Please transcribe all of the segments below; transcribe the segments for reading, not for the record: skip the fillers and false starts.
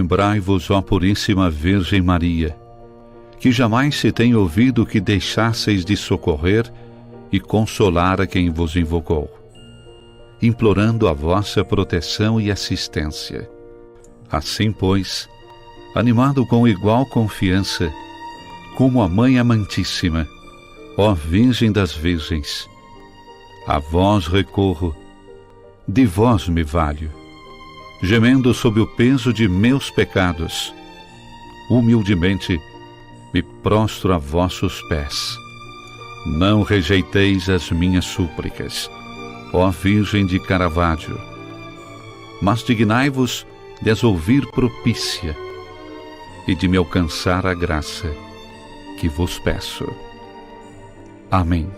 Lembrai-vos, ó Puríssima Virgem Maria, que jamais se tem ouvido que deixasseis de socorrer e consolar a quem vos invocou, implorando a vossa proteção e assistência. Assim, pois, animado com igual confiança, como a Mãe Amantíssima, ó Virgem das Virgens, a vós recorro, de vós me valho, gemendo sob o peso de meus pecados, humildemente me prostro a vossos pés. Não rejeiteis as minhas súplicas, ó Virgem de Caravaggio, mas dignai-vos de as ouvir propícia e de me alcançar a graça que vos peço. Amém.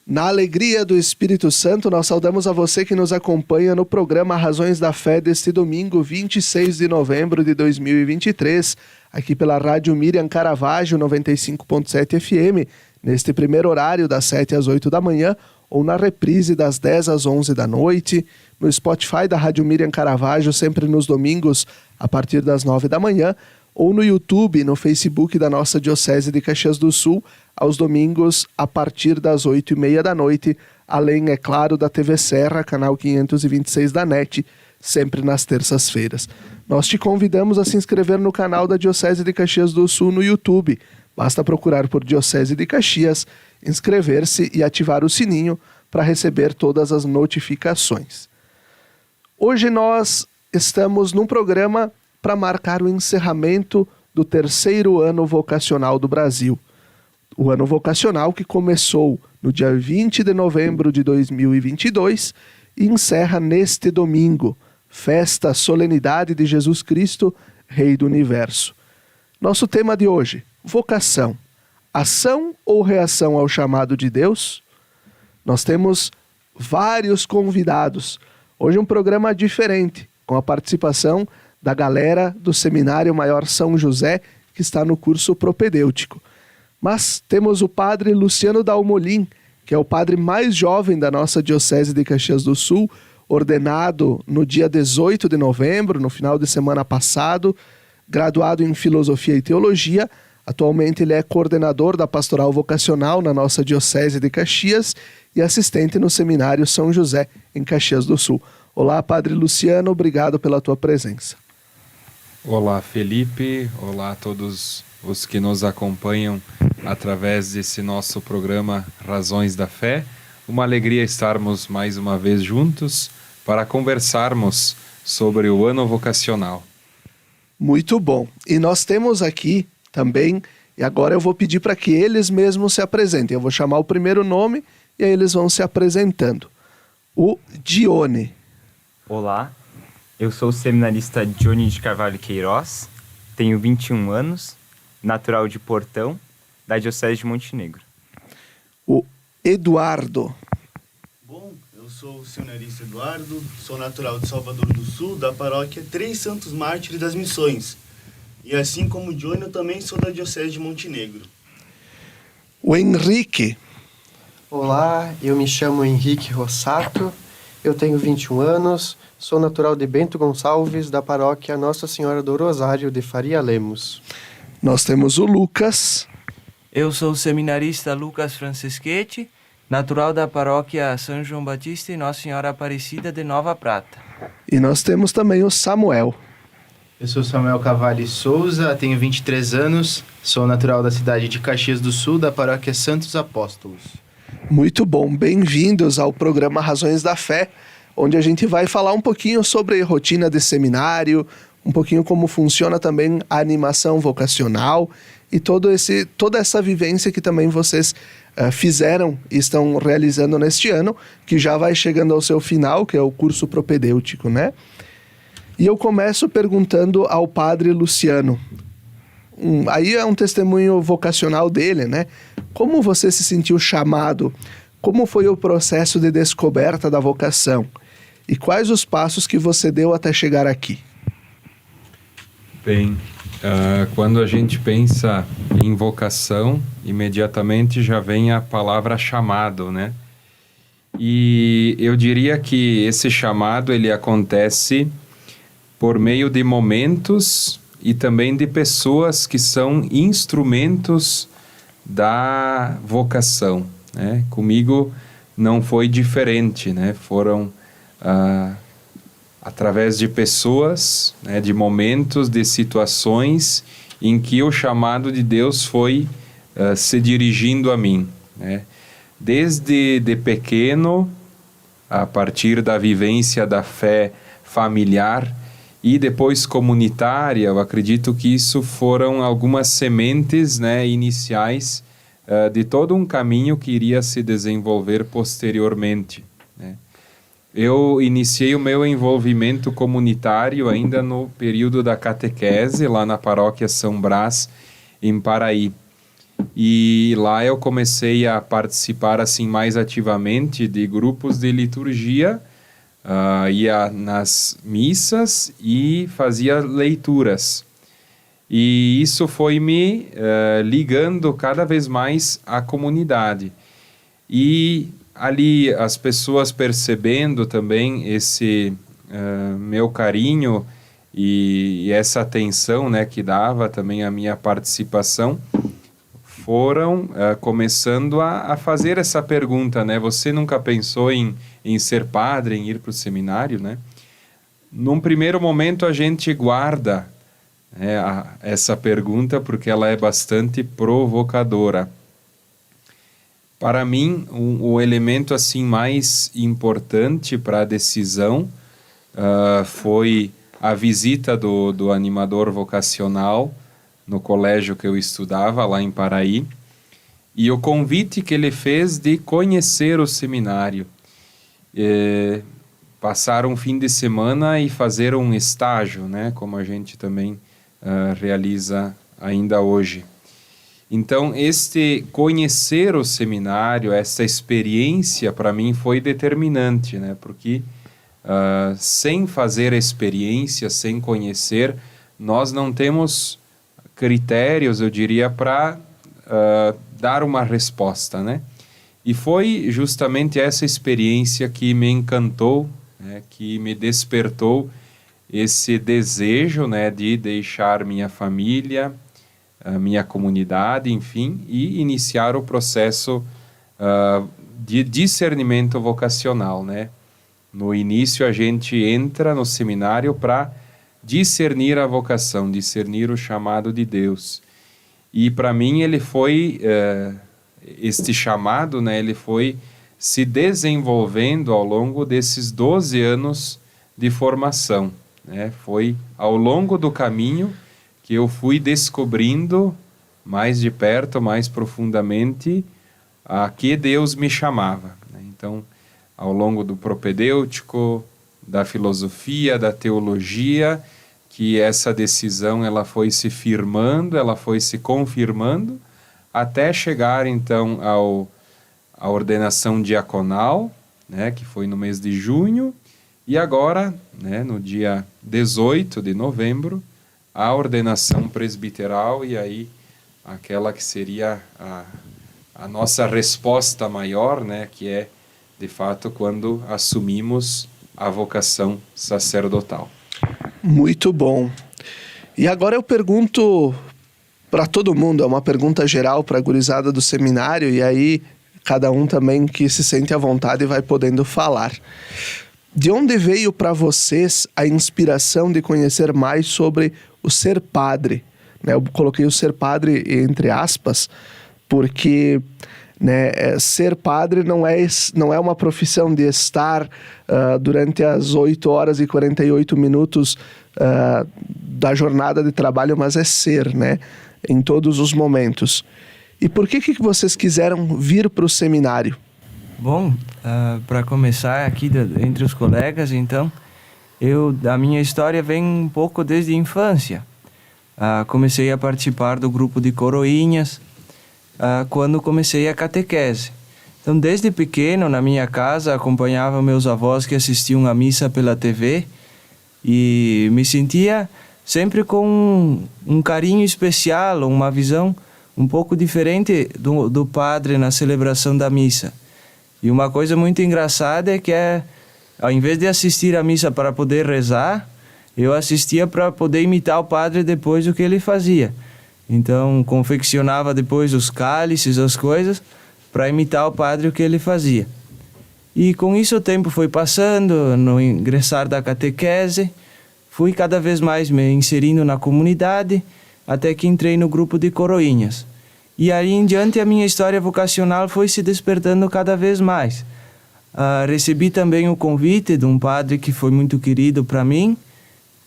Na alegria do Espírito Santo, nós saudamos a você que nos acompanha no programa Razões da Fé deste domingo, 26 de novembro de 2023, aqui pela Rádio Miriam Caravaggio 95.7 FM, neste primeiro horário das 7 às 8 da manhã, ou na reprise das 10 às 11 da noite, no Spotify da Rádio Miriam Caravaggio, sempre nos domingos, a partir das 9 da manhã, ou no YouTube e no Facebook da nossa Diocese de Caxias do Sul, aos domingos, a partir das 8h30 da noite, além, é claro, da TV Serra, canal 526 da NET, sempre nas terças-feiras. Nós te convidamos a se inscrever no canal da Diocese de Caxias do Sul no YouTube. Basta procurar por Diocese de Caxias, inscrever-se e ativar o sininho para receber todas as notificações. Hoje nós estamos num programa para marcar o encerramento do terceiro ano vocacional do Brasil. O ano vocacional que começou no dia 20 de novembro de 2022 e encerra neste domingo, festa, solenidade de Jesus Cristo, Rei do Universo. Nosso tema de hoje, vocação. Ação ou reação ao chamado de Deus? Nós temos vários convidados. Hoje um programa diferente, com a participação da galera do Seminário Maior São José, que está no curso propedêutico. Mas temos o padre Luciano Dalmolin, que é o padre mais jovem da nossa Diocese de Caxias do Sul, ordenado no dia 18 de novembro, no final de semana passado, graduado em Filosofia e Teologia. Atualmente ele é coordenador da Pastoral Vocacional na nossa Diocese de Caxias e assistente no Seminário São José, em Caxias do Sul. Olá, padre Luciano, obrigado pela tua presença. Olá, Felipe. Olá a todos os que nos acompanham através desse nosso programa Razões da Fé. Uma alegria estarmos mais uma vez juntos para conversarmos sobre o ano vocacional. Muito bom. E nós temos aqui também, e agora eu vou pedir para que eles mesmos se apresentem. Eu vou chamar o primeiro nome e aí eles vão se apresentando. O Dione. Olá, eu sou o seminarista Johnny de Carvalho Queiroz, tenho 21 anos, natural de Portão, da Diocese de Montenegro. O Eduardo. Bom, eu sou o seminarista Eduardo, sou natural de Salvador do Sul, da paróquia Três Santos Mártires das Missões. E assim como o Johnny, eu também sou da Diocese de Montenegro. O Henrique. Olá, eu me chamo Henrique Rossato, eu tenho 21 anos, sou natural de Bento Gonçalves, da paróquia Nossa Senhora do Rosário de Faria Lemos. Nós temos o Lucas. Eu sou o seminarista Lucas Franceschetti, natural da paróquia São João Batista e Nossa Senhora Aparecida de Nova Prata. E nós temos também o Samuel. Eu sou Samuel Cavalli Souza, tenho 23 anos, sou natural da cidade de Caxias do Sul, da paróquia Santos Apóstolos. Muito bom, bem-vindos ao programa Razões da Fé, onde a gente vai falar um pouquinho sobre rotina de seminário, um pouquinho como funciona também a animação vocacional e toda essa vivência que também vocês fizeram e estão realizando neste ano, que já vai chegando ao seu final, que é o curso propedêutico, né? E eu começo perguntando ao padre Luciano. Aí é um testemunho vocacional dele, né? Como você se sentiu chamado? Como foi o processo de descoberta da vocação? E quais os passos que você deu até chegar aqui? Bem, quando a gente pensa em vocação, imediatamente já vem a palavra chamado, né? E eu diria que esse chamado ele acontece por meio de momentos e também de pessoas que são instrumentos da vocação, né? Comigo não foi diferente, né? Foram através de pessoas, né? De momentos, de situações em que o chamado de Deus foi se dirigindo a mim, né? Desde de pequeno, a partir da vivência da fé familiar e depois comunitária, eu acredito que isso foram algumas sementes, né, iniciais de todo um caminho que iria se desenvolver posteriormente, né? Eu iniciei o meu envolvimento comunitário ainda no período da catequese, lá na paróquia São Brás, em Paraí. E lá eu comecei a participar assim mais ativamente de grupos de liturgia, ia nas missas e fazia leituras. E isso foi me ligando cada vez mais à comunidade. E ali as pessoas percebendo também esse meu carinho e essa atenção, né, que dava também a minha participação, foram começando a fazer essa pergunta, né? Você nunca pensou em ser padre, em ir para o seminário, né? Num primeiro momento a gente guarda essa pergunta porque ela é bastante provocadora. Para mim, o elemento assim mais importante para a decisão foi a visita do animador vocacional no colégio que eu estudava, lá em Paraí, e o convite que ele fez de conhecer o seminário. Passar um fim de semana e fazer um estágio, né, como a gente também realiza ainda hoje. Então, este conhecer o seminário, essa experiência, para mim, foi determinante, né, porque sem fazer a experiência, sem conhecer, nós não temos critérios, eu diria, para dar uma resposta, né? E foi justamente essa experiência que me encantou, né, que me despertou esse desejo, né, de deixar minha família, a minha comunidade, enfim, e iniciar o processo de discernimento vocacional, né? No início a gente entra no seminário para discernir a vocação, discernir o chamado de Deus. E para mim ele foi, este chamado, né, ele foi se desenvolvendo ao longo desses 12 anos de formação, né? Foi ao longo do caminho que eu fui descobrindo mais de perto, mais profundamente, a que Deus me chamava, né? Então, ao longo do propedêutico, da filosofia, da teologia, que essa decisão ela foi se firmando, ela foi se confirmando, até chegar então à ordenação diaconal, né, que foi no mês de junho, e agora, né, no dia 18 de novembro, a ordenação presbiteral, e aí aquela que seria a nossa resposta maior, né, que é, de fato, quando assumimos a vocação sacerdotal. Muito bom. E agora eu pergunto para todo mundo, é uma pergunta geral para a gurizada do seminário, e aí cada um também que se sente à vontade vai podendo falar. De onde veio para vocês a inspiração de conhecer mais sobre o ser padre? Né, eu coloquei o ser padre entre aspas, porque... né, ser padre não é uma profissão de estar durante as 8 horas e 48 minutos da jornada de trabalho, mas é ser, né, em todos os momentos. E por que vocês quiseram vir para o seminário? Bom, para começar aqui entre os colegas, então, a minha história vem um pouco desde a infância. Comecei a participar do grupo de coroinhas, quando comecei a catequese. Então, desde pequeno, na minha casa, acompanhava meus avós que assistiam a missa pela TV e me sentia sempre com um carinho especial, uma visão um pouco diferente do padre na celebração da missa. E uma coisa muito engraçada é que ao invés de assistir à missa para poder rezar, eu assistia para poder imitar o padre depois do que ele fazia. Então, confeccionava depois os cálices, as coisas, para imitar o padre o que ele fazia. E com isso o tempo foi passando, no ingressar da catequese, fui cada vez mais me inserindo na comunidade, até que entrei no grupo de coroinhas. E aí em diante a minha história vocacional foi se despertando cada vez mais. Recebi também o convite de um padre que foi muito querido para mim,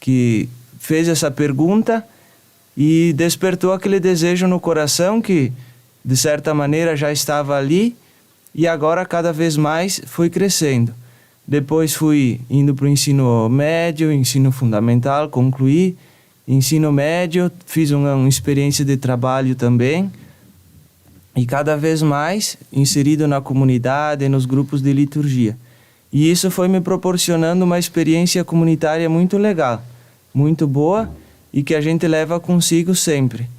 que fez essa pergunta e despertou aquele desejo no coração que, de certa maneira, já estava ali e agora cada vez mais foi crescendo. Depois fui indo para o ensino médio, ensino fundamental, concluí. Ensino médio, fiz uma experiência de trabalho também. E cada vez mais inserido na comunidade, nos grupos de liturgia. E isso foi me proporcionando uma experiência comunitária muito legal, muito boa e que a gente leva consigo sempre.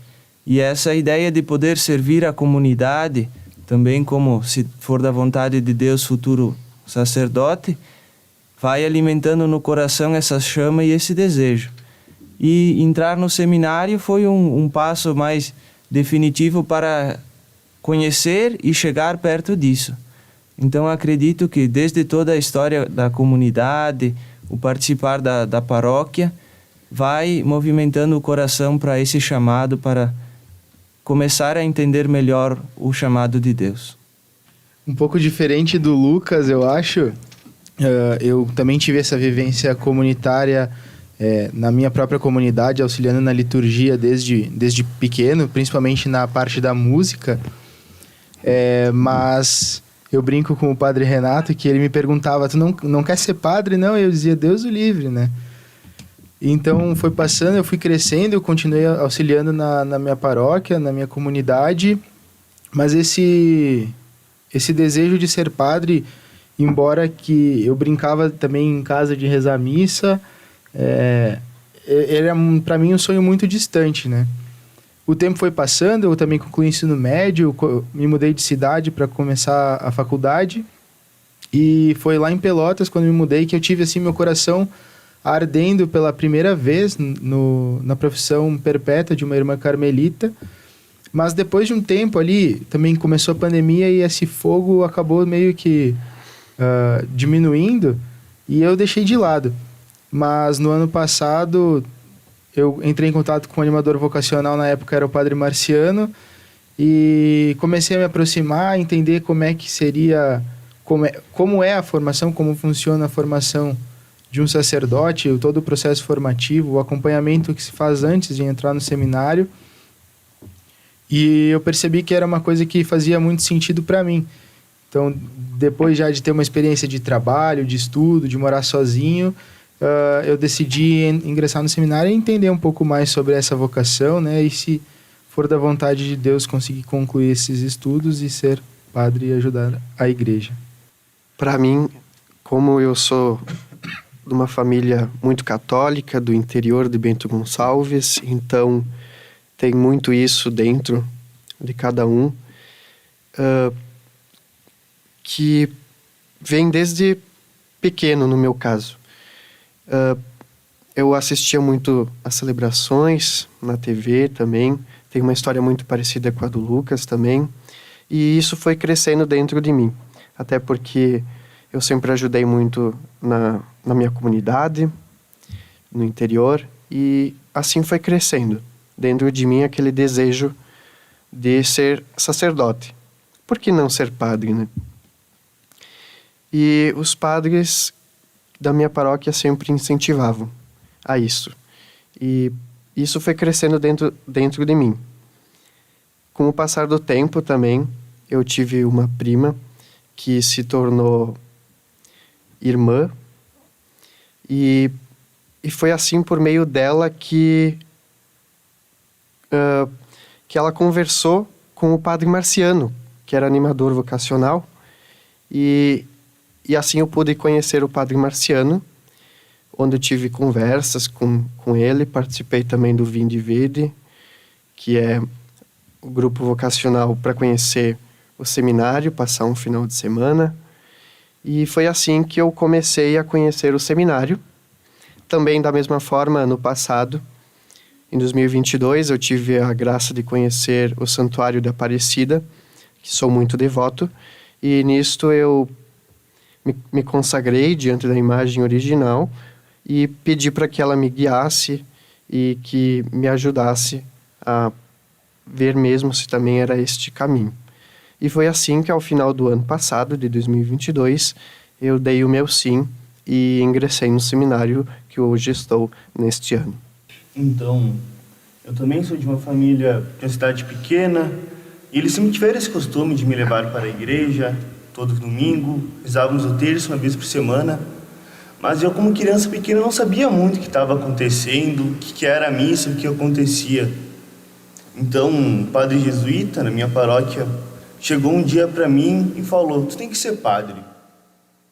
E essa ideia de poder servir a comunidade, também como, se for da vontade de Deus, futuro sacerdote, vai alimentando no coração essa chama e esse desejo. E entrar no seminário foi um passo mais definitivo para conhecer e chegar perto disso. Então acredito que desde toda a história da comunidade, o participar da paróquia, vai movimentando o coração para esse chamado, para começar a entender melhor o chamado de Deus. Um pouco diferente do Lucas, eu acho. Eu também tive essa vivência comunitária na minha própria comunidade, auxiliando na liturgia desde pequeno, principalmente na parte da música. Mas eu brinco com o padre Renato que ele me perguntava, tu não quer ser padre? Não, eu dizia, Deus o livre, né? Então foi passando, eu fui crescendo, eu continuei auxiliando na minha paróquia, na minha comunidade, mas esse desejo de ser padre, embora que eu brincava também em casa de rezar a missa, era para mim um sonho muito distante, né? O tempo foi passando, eu também concluí o ensino médio, me mudei de cidade para começar a faculdade. E foi lá em Pelotas, quando me mudei, que eu tive assim meu coração ardendo pela primeira vez na profissão perpétua de uma irmã carmelita. Mas depois de um tempo ali, também começou a pandemia e esse fogo acabou meio que diminuindo e eu deixei de lado. Mas no ano passado eu entrei em contato com o animador vocacional, na época era o Padre Marciano, e comecei a me aproximar, entender como é que seria, como é a formação, como funciona a formação de um sacerdote, todo o processo formativo, o acompanhamento que se faz antes de entrar no seminário. E eu percebi que era uma coisa que fazia muito sentido para mim. Então, depois já de ter uma experiência de trabalho, de estudo, de morar sozinho, eu decidi ingressar no seminário e entender um pouco mais sobre essa vocação, né? E se for da vontade de Deus, conseguir concluir esses estudos e ser padre e ajudar a igreja. Para mim, como eu sou de uma família muito católica, do interior de Bento Gonçalves, então tem muito isso dentro de cada um, que vem desde pequeno, no meu caso. Eu assistia muito às celebrações na TV também. Tem uma história muito parecida com a do Lucas também. E isso foi crescendo dentro de mim. Até porque eu sempre ajudei muito na minha comunidade, no interior. E assim foi crescendo dentro de mim aquele desejo de ser sacerdote. Por que não ser padre, né? E os padres da minha paróquia sempre incentivavam a isso. E isso foi crescendo dentro de mim. Com o passar do tempo também, eu tive uma prima que se tornou irmã. E foi assim por meio dela que ela conversou com o padre Marciano, que era animador vocacional. E assim eu pude conhecer o padre Marciano, onde eu tive conversas com ele. Participei também do Vinde Verde, que é o grupo vocacional para conhecer o seminário, passar um final de semana. E foi assim que eu comecei a conhecer o seminário. Também da mesma forma, ano passado, em 2022, eu tive a graça de conhecer o Santuário da Aparecida, que sou muito devoto, e nisto eu me consagrei diante da imagem original e pedi para que ela me guiasse e que me ajudasse a ver mesmo se também era este caminho. E foi assim que, ao final do ano passado, de 2022, eu dei o meu sim e ingressei no seminário que hoje estou neste ano. Então, eu também sou de uma família de uma cidade pequena, e eles sempre tiveram esse costume de me levar para a igreja todo domingo, rezávamos o terço uma vez por semana, mas eu, como criança pequena, não sabia muito o que estava acontecendo, o que era a missa, o que acontecia. Então, um padre jesuíta na minha paróquia chegou um dia para mim e falou: tu tem que ser padre.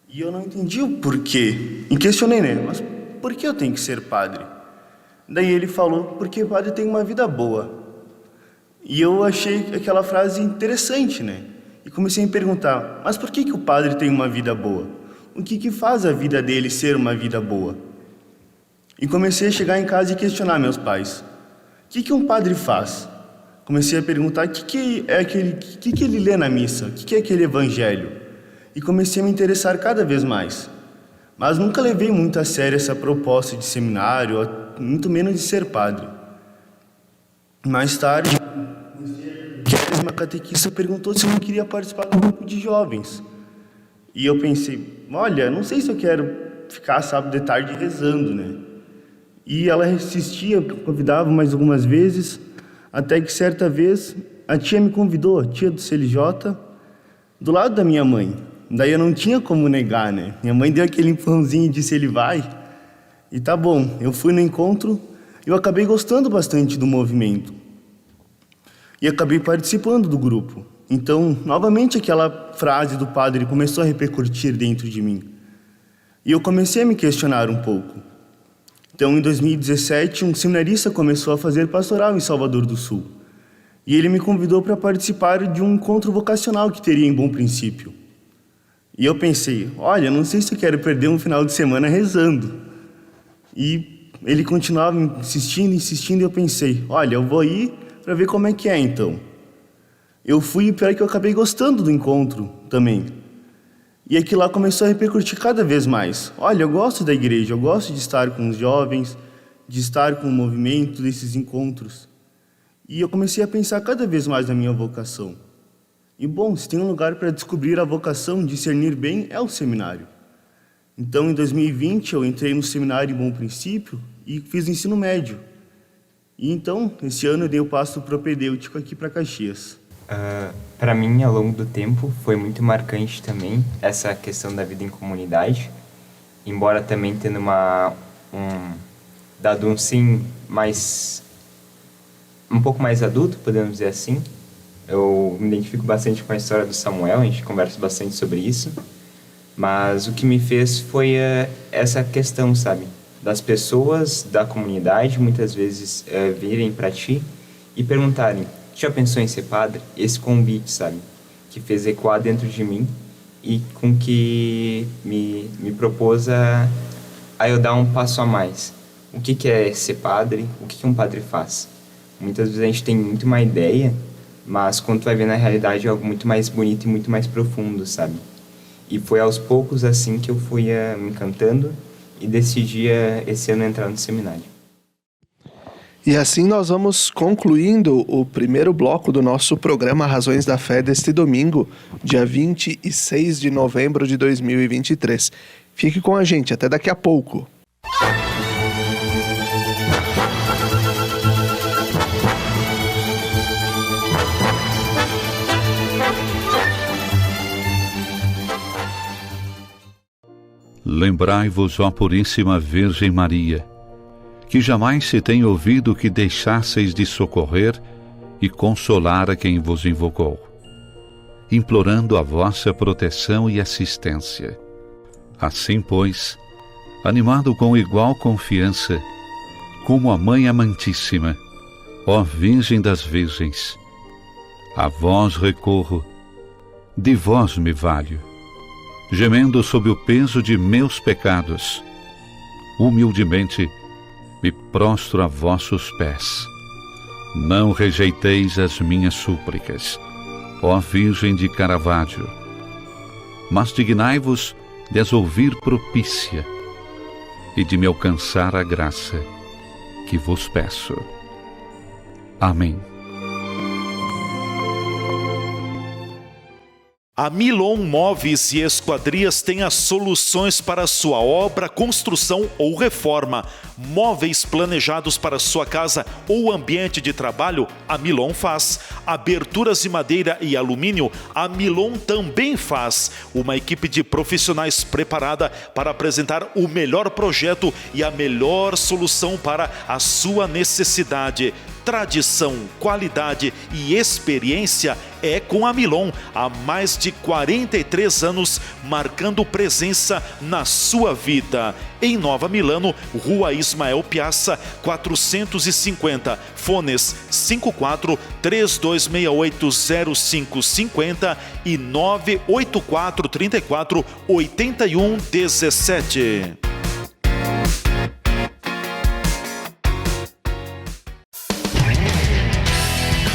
E eu não entendi o porquê. E questionei, né? Mas por que eu tenho que ser padre? Daí ele falou: porque padre tem uma vida boa. E eu achei aquela frase interessante, né? E comecei a me perguntar: mas por que o padre tem uma vida boa? O que faz a vida dele ser uma vida boa? E comecei a chegar em casa e questionar meus pais: o que um padre faz? Comecei a perguntar o que ele lê na missa, o que é aquele evangelho. E comecei a me interessar cada vez mais. Mas nunca levei muito a sério essa proposta de seminário, muito menos de ser padre. Mais tarde, uma catequista perguntou se eu não queria participar do grupo de jovens. E eu pensei: olha, não sei se eu quero ficar sábado de tarde rezando, né? E ela insistia, convidava mais algumas vezes, até que certa vez a tia me convidou, a tia do CLJ, do lado da minha mãe. Daí eu não tinha como negar, né? Minha mãe deu aquele empurrãozinho e disse: ele vai. E tá bom, eu fui no encontro e eu acabei gostando bastante do movimento. E acabei participando do grupo. Então, novamente aquela frase do padre começou a repercutir dentro de mim. E eu comecei a me questionar um pouco. Então, em 2017, um seminarista começou a fazer pastoral em Salvador do Sul. E ele me convidou para participar de um encontro vocacional que teria em Bom Princípio. E eu pensei: olha, não sei se eu quero perder um final de semana rezando. E ele continuava insistindo, e eu pensei: olha, eu vou ir para ver como é que é então. Eu fui e pior é que eu acabei gostando do encontro também. E aquilo lá começou a repercutir cada vez mais. Olha, eu gosto da igreja, eu gosto de estar com os jovens, de estar com o movimento desses encontros. E eu comecei a pensar cada vez mais na minha vocação. E bom, se tem um lugar para descobrir a vocação, discernir bem, é o seminário. Então, em 2020, eu entrei no seminário em Bom Princípio e fiz o ensino médio. E então, esse ano eu dei o passo propedêutico aqui para Caxias. Para mim, ao longo do tempo, foi muito marcante também essa questão da vida em comunidade. Embora também tendo dado um sim um pouco mais adulto, podemos dizer assim. Eu me identifico bastante com a história do Samuel, a gente conversa bastante sobre isso. Mas o que me fez foi essa questão, sabe? Das pessoas da comunidade, muitas vezes, virem para ti e perguntarem: já pensou em ser padre? Esse convite, sabe? Que fez ecoar dentro de mim e com que me propôs a eu dar um passo a mais. O que é ser padre? O que um padre faz? Muitas vezes a gente tem muito uma ideia, mas quando tu vai ver na realidade é algo muito mais bonito e muito mais profundo, sabe? E foi aos poucos assim que eu fui me encantando e decidi esse ano entrar no seminário. E assim nós vamos concluindo o primeiro bloco do nosso programa Razões da Fé deste domingo, dia 26 de novembro de 2023. Fique com a gente, até daqui a pouco. Lembrai-vos, ó Puríssima Virgem Maria, que jamais se tem ouvido que deixasseis de socorrer e consolar a quem vos invocou, implorando a vossa proteção e assistência. Assim, pois, animado com igual confiança, como a Mãe Amantíssima, ó Virgem das Virgens. A vós recorro, de vós me valho, gemendo sob o peso de meus pecados. Humildemente me prostro a vossos pés. Não rejeiteis as minhas súplicas, ó Virgem de Caravaggio, mas dignai-vos de as ouvir propícia e de me alcançar a graça que vos peço. Amém. A Milon Móveis e Esquadrias tem as soluções para sua obra, construção ou reforma. Móveis planejados para sua casa ou ambiente de trabalho, a Milon faz. Aberturas de madeira e alumínio, a Milon também faz. Uma equipe de profissionais preparada para apresentar o melhor projeto e a melhor solução para a sua necessidade. Tradição, qualidade e experiência é com a Milon. Há mais de 43 anos, marcando presença na sua vida. Em Nova Milano, Rua Ismael Piazza, 450. Fones 54-3268-0550 e 984-34-8117.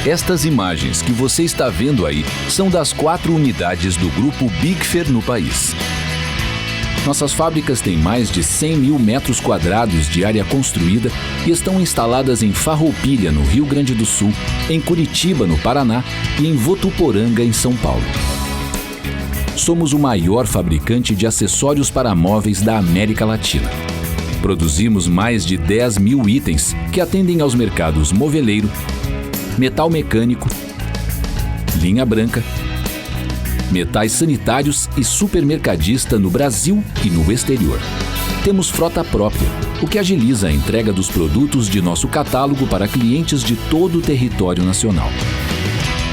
Estas imagens que você está vendo aí são das 4 unidades do Grupo Bigfer no país. Nossas fábricas têm mais de 100 mil metros quadrados de área construída e estão instaladas em Farroupilha, no Rio Grande do Sul, em Curitiba, no Paraná e em Votuporanga, em São Paulo. Somos o maior fabricante de acessórios para móveis da América Latina. Produzimos mais de 10 mil itens que atendem aos mercados moveleiro, metal mecânico, linha branca, metais sanitários e supermercadista no Brasil e no exterior. Temos frota própria, o que agiliza a entrega dos produtos de nosso catálogo para clientes de todo o território nacional.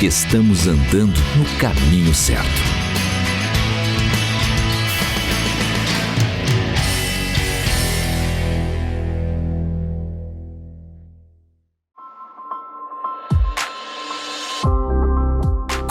Estamos andando no caminho certo.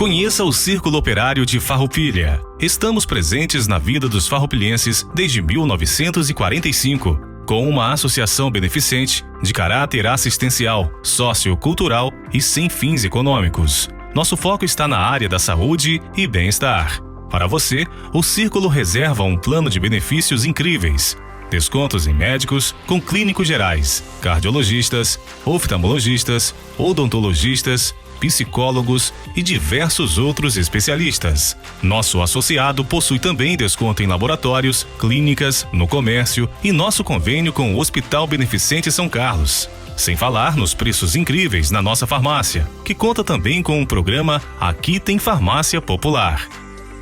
Conheça o Círculo Operário de Farroupilha. Estamos presentes na vida dos farroupilhenses desde 1945, com uma associação beneficente de caráter assistencial, sociocultural e sem fins econômicos. Nosso foco está na área da saúde e bem-estar. Para você, o Círculo reserva um plano de benefícios incríveis. Descontos em médicos com clínicos gerais, cardiologistas, oftalmologistas, odontologistas, psicólogos e diversos outros especialistas. Nosso associado possui também desconto em laboratórios, clínicas, no comércio e nosso convênio com o Hospital Beneficente São Carlos. Sem falar nos preços incríveis na nossa farmácia, que conta também com o programa Aqui Tem Farmácia Popular.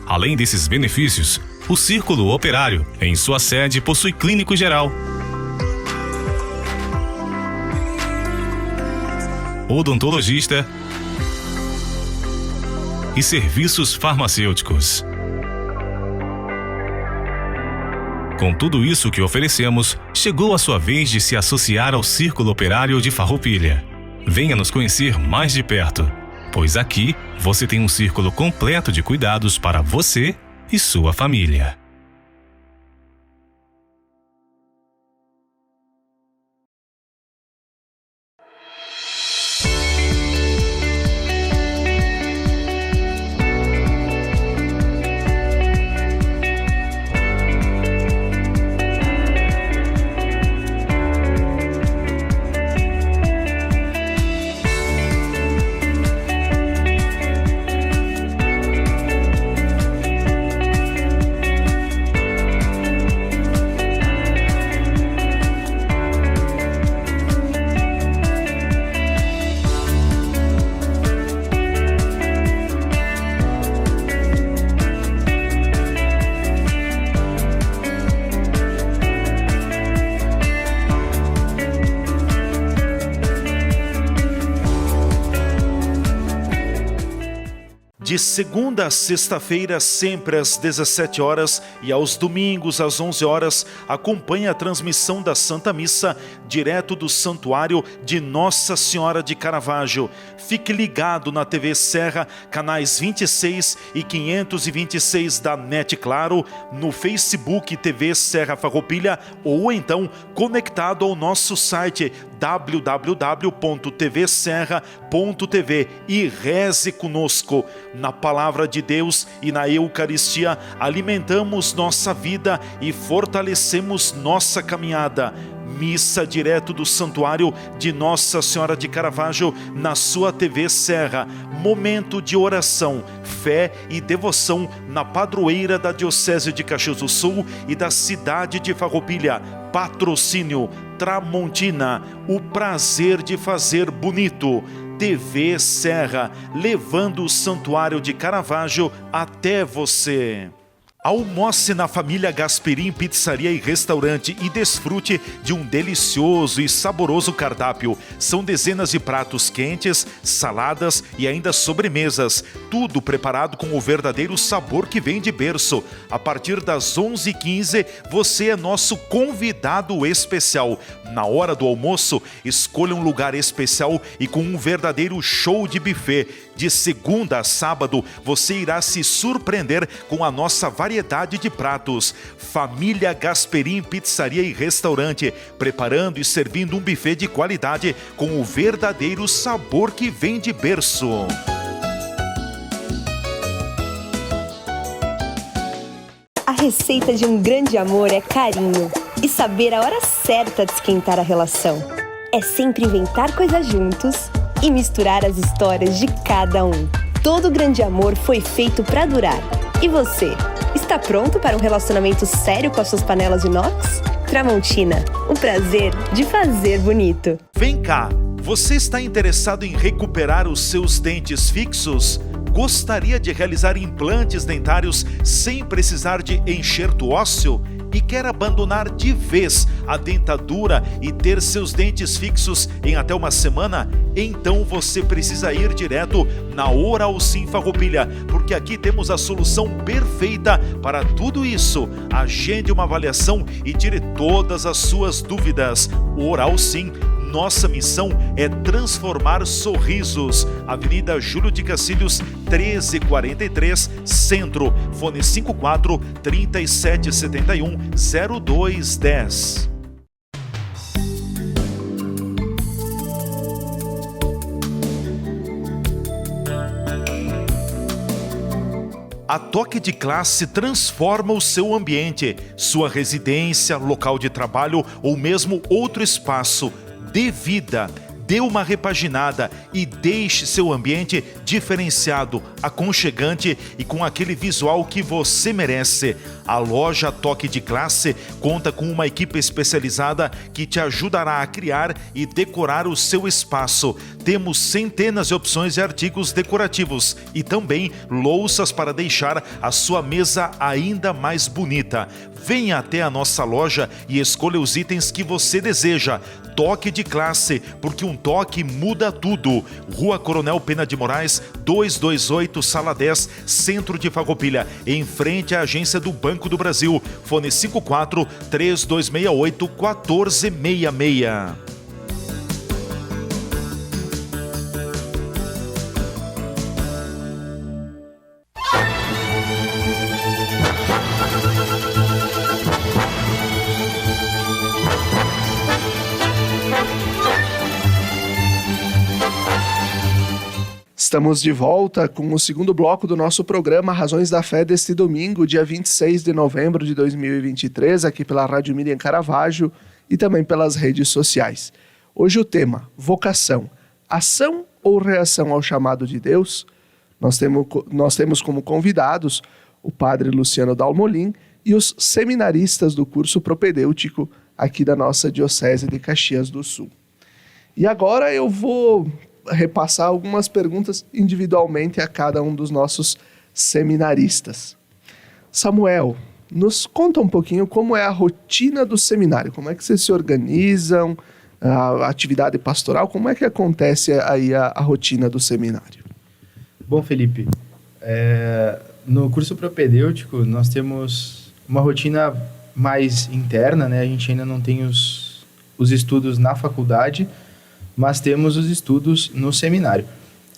Além desses benefícios, o Círculo Operário, em sua sede, possui clínico geral, odontologista e serviços farmacêuticos. Com tudo isso que oferecemos, chegou a sua vez de se associar ao Círculo Operário de Farroupilha. Venha nos conhecer mais de perto, pois aqui você tem um círculo completo de cuidados para você e sua família. De segunda a sexta-feira, sempre às 17 horas e aos domingos às 11 horas, acompanhe a transmissão da Santa Missa direto do Santuário de Nossa Senhora de Caravaggio. Fique ligado na TV Serra, canais 26 e 526 da NET Claro, no Facebook TV Serra Farroupilha ou então conectado ao nosso site www.tvserra.tv e reze conosco. Na Palavra de Deus e na Eucaristia alimentamos nossa vida e fortalecemos nossa caminhada. Missa direto do Santuário de Nossa Senhora de Caravaggio na sua TV Serra. Momento de oração, fé e devoção na padroeira da Diocese de Caxias do Sul e da cidade de Farroupilha. Patrocínio Tramontina, o prazer de fazer bonito. TV Serra, levando o Santuário de Caravaggio até você. Almoce na família Gasperim Pizzaria e Restaurante e desfrute de um delicioso e saboroso cardápio. São dezenas de pratos quentes, saladas e ainda sobremesas. Tudo preparado com o verdadeiro sabor que vem de berço. A partir das 11h15, você é nosso convidado especial. Na hora do almoço, escolha um lugar especial e com um verdadeiro show de buffet. De segunda a sábado, você irá se surpreender com a nossa variedade de pratos. Família Gasperim Pizzaria e Restaurante, preparando e servindo um buffet de qualidade com o verdadeiro sabor que vem de berço. A receita de um grande amor é carinho e saber a hora certa de esquentar a relação. É sempre inventar coisas juntos e misturar as histórias de cada um. Todo grande amor foi feito para durar. E você, está pronto para um relacionamento sério com as suas panelas inox? Tramontina, o prazer de fazer bonito. Vem cá, você está interessado em recuperar os seus dentes fixos? Gostaria de realizar implantes dentários sem precisar de enxerto ósseo? E quer abandonar de vez a dentadura e ter seus dentes fixos em até uma semana? Então você precisa ir direto na Oral Sim Farroupilha, porque aqui temos a solução perfeita para tudo isso. Agende uma avaliação e tire todas as suas dúvidas. Oral Sim. Nossa missão é transformar sorrisos. Avenida Júlio de Cacilhos, 1343, Centro. Fone 54 3771 0210. A Toque de Classe transforma o seu ambiente, sua residência, local de trabalho ou mesmo outro espaço. Dê vida, dê uma repaginada e deixe seu ambiente diferenciado, aconchegante e com aquele visual que você merece. A loja Toque de Classe conta com uma equipe especializada que te ajudará a criar e decorar o seu espaço. Temos centenas de opções de artigos decorativos e também louças para deixar a sua mesa ainda mais bonita. Venha até a nossa loja e escolha os itens que você deseja. Toque de Classe, porque um toque muda tudo. Rua Coronel Pena de Moraes, 228, Sala 10, Centro de Farroupilha, em frente à agência do Banco do Brasil. Fone 54 3268 1466. Estamos de volta com o segundo bloco do nosso programa Razões da Fé deste domingo, dia 26 de novembro de 2023, aqui pela Rádio Miriam Caravaggio e também pelas redes sociais. Hoje o tema, vocação, ação ou reação ao chamado de Deus? Nós temos como convidados o padre Luciano Dalmolin e os seminaristas do curso propedêutico aqui da nossa Diocese de Caxias do Sul. E agora eu vou repassar algumas perguntas individualmente a cada um dos nossos seminaristas. Samuel, nos conta um pouquinho como é a rotina do seminário, como é que vocês se organizam, a atividade pastoral, como é que acontece aí a rotina do seminário? Bom, Felipe, No curso propedêutico, nós temos uma rotina mais interna, né? A gente ainda não tem os estudos na faculdade, mas temos os estudos no seminário.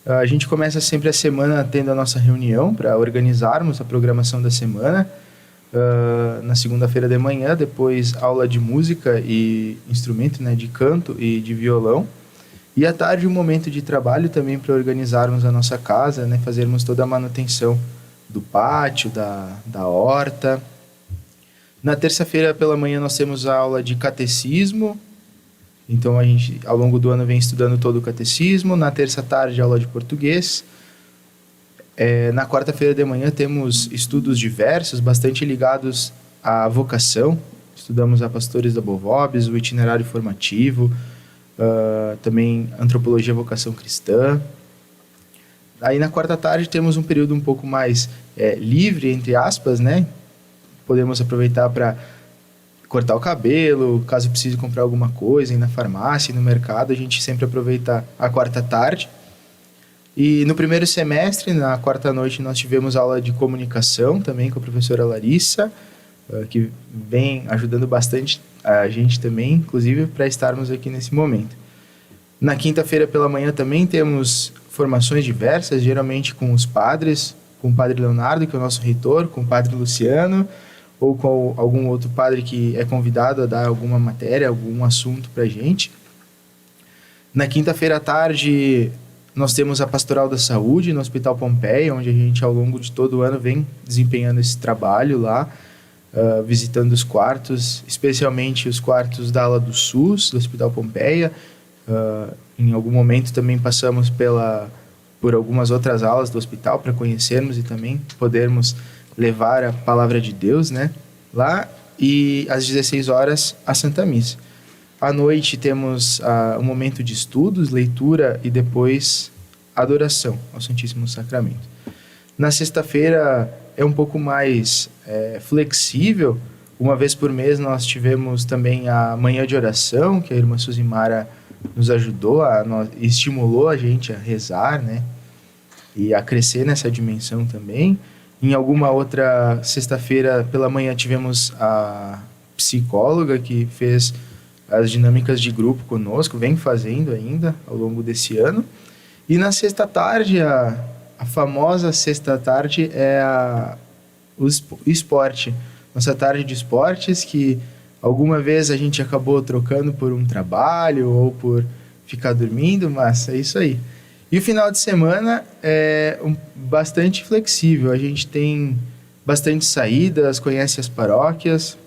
A gente começa sempre a semana tendo a nossa reunião para organizarmos a programação da semana. Na segunda-feira de manhã, depois aula de música e instrumento, né, de canto e de violão. E à tarde um momento de trabalho também para organizarmos a nossa casa, né, fazermos toda a manutenção do pátio, da horta. Na terça-feira pela manhã nós temos a aula de catecismo. Então a gente ao longo do ano vem estudando todo o catecismo. Na terça tarde aula de português. Na quarta-feira de manhã temos estudos diversos, bastante ligados à vocação. Estudamos a Pastores da Bovobis, o itinerário formativo, também antropologia e vocação cristã. Aí na quarta tarde temos um período um pouco mais livre, entre aspas, né? Podemos aproveitar para cortar o cabelo, caso precise comprar alguma coisa, ir na farmácia, no mercado, a gente sempre aproveita a quarta tarde. E no primeiro semestre, na quarta noite, nós tivemos aula de comunicação também com a professora Larissa, que vem ajudando bastante a gente também, inclusive para estarmos aqui nesse momento. Na quinta-feira pela manhã também temos formações diversas, geralmente com os padres, com o padre Leonardo, que é o nosso reitor, com o padre Luciano, ou com algum outro padre que é convidado a dar alguma matéria, algum assunto para a gente. Na quinta-feira à tarde, nós temos a Pastoral da Saúde no Hospital Pompeia, onde a gente, ao longo de todo o ano, vem desempenhando esse trabalho lá, visitando os quartos, especialmente os quartos da ala do SUS, do Hospital Pompeia. Em algum momento também passamos por algumas outras alas do hospital para conhecermos e também podermos levar a palavra de Deus, né, lá. E às 16 horas, a Santa Missa. À noite temos um momento de estudos, leitura e depois adoração ao Santíssimo Sacramento. Na sexta-feira é um pouco mais flexível. Uma vez por mês nós tivemos também a manhã de oração, que a irmã Suzimara nos ajudou, estimulou a gente a rezar, né? E a crescer nessa dimensão também. Em alguma outra sexta-feira pela manhã tivemos a psicóloga que fez as dinâmicas de grupo conosco, vem fazendo ainda ao longo desse ano. E na sexta-tarde, a famosa sexta-tarde é o esporte. Nossa tarde de esportes, que alguma vez a gente acabou trocando por um trabalho ou por ficar dormindo, mas é isso aí. E o final de semana é bastante flexível. A gente tem bastante saídas, conhece as paróquias,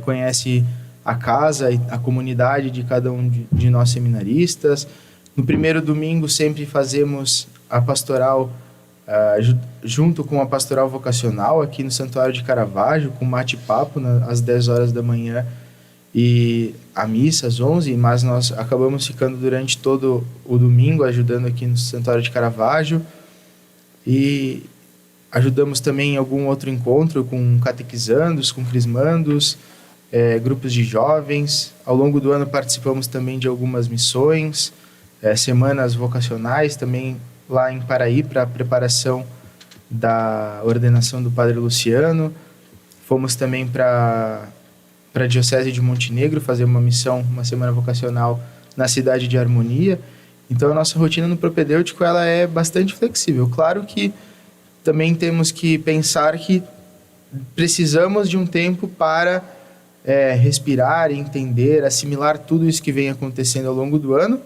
conhece a casa e a comunidade de cada um de nós seminaristas. No primeiro domingo sempre fazemos a pastoral junto com a pastoral vocacional aqui no Santuário de Caravaggio, com mate-papo às 10 horas da manhã e a missa às 11, mas nós acabamos ficando durante todo o domingo ajudando aqui no Santuário de Caravaggio e ajudamos também em algum outro encontro com catequizandos, com crismandos, grupos de jovens. Ao longo do ano participamos também de algumas missões, semanas vocacionais também lá em Paraí para a preparação da ordenação do Padre Luciano. Fomos também para a Diocese de Montenegro fazer uma missão, uma semana vocacional na cidade de Harmonia. Então a nossa rotina no propedêutico ela é bastante flexível. Claro que também temos que pensar que precisamos de um tempo para respirar, entender, assimilar tudo isso que vem acontecendo ao longo do ano.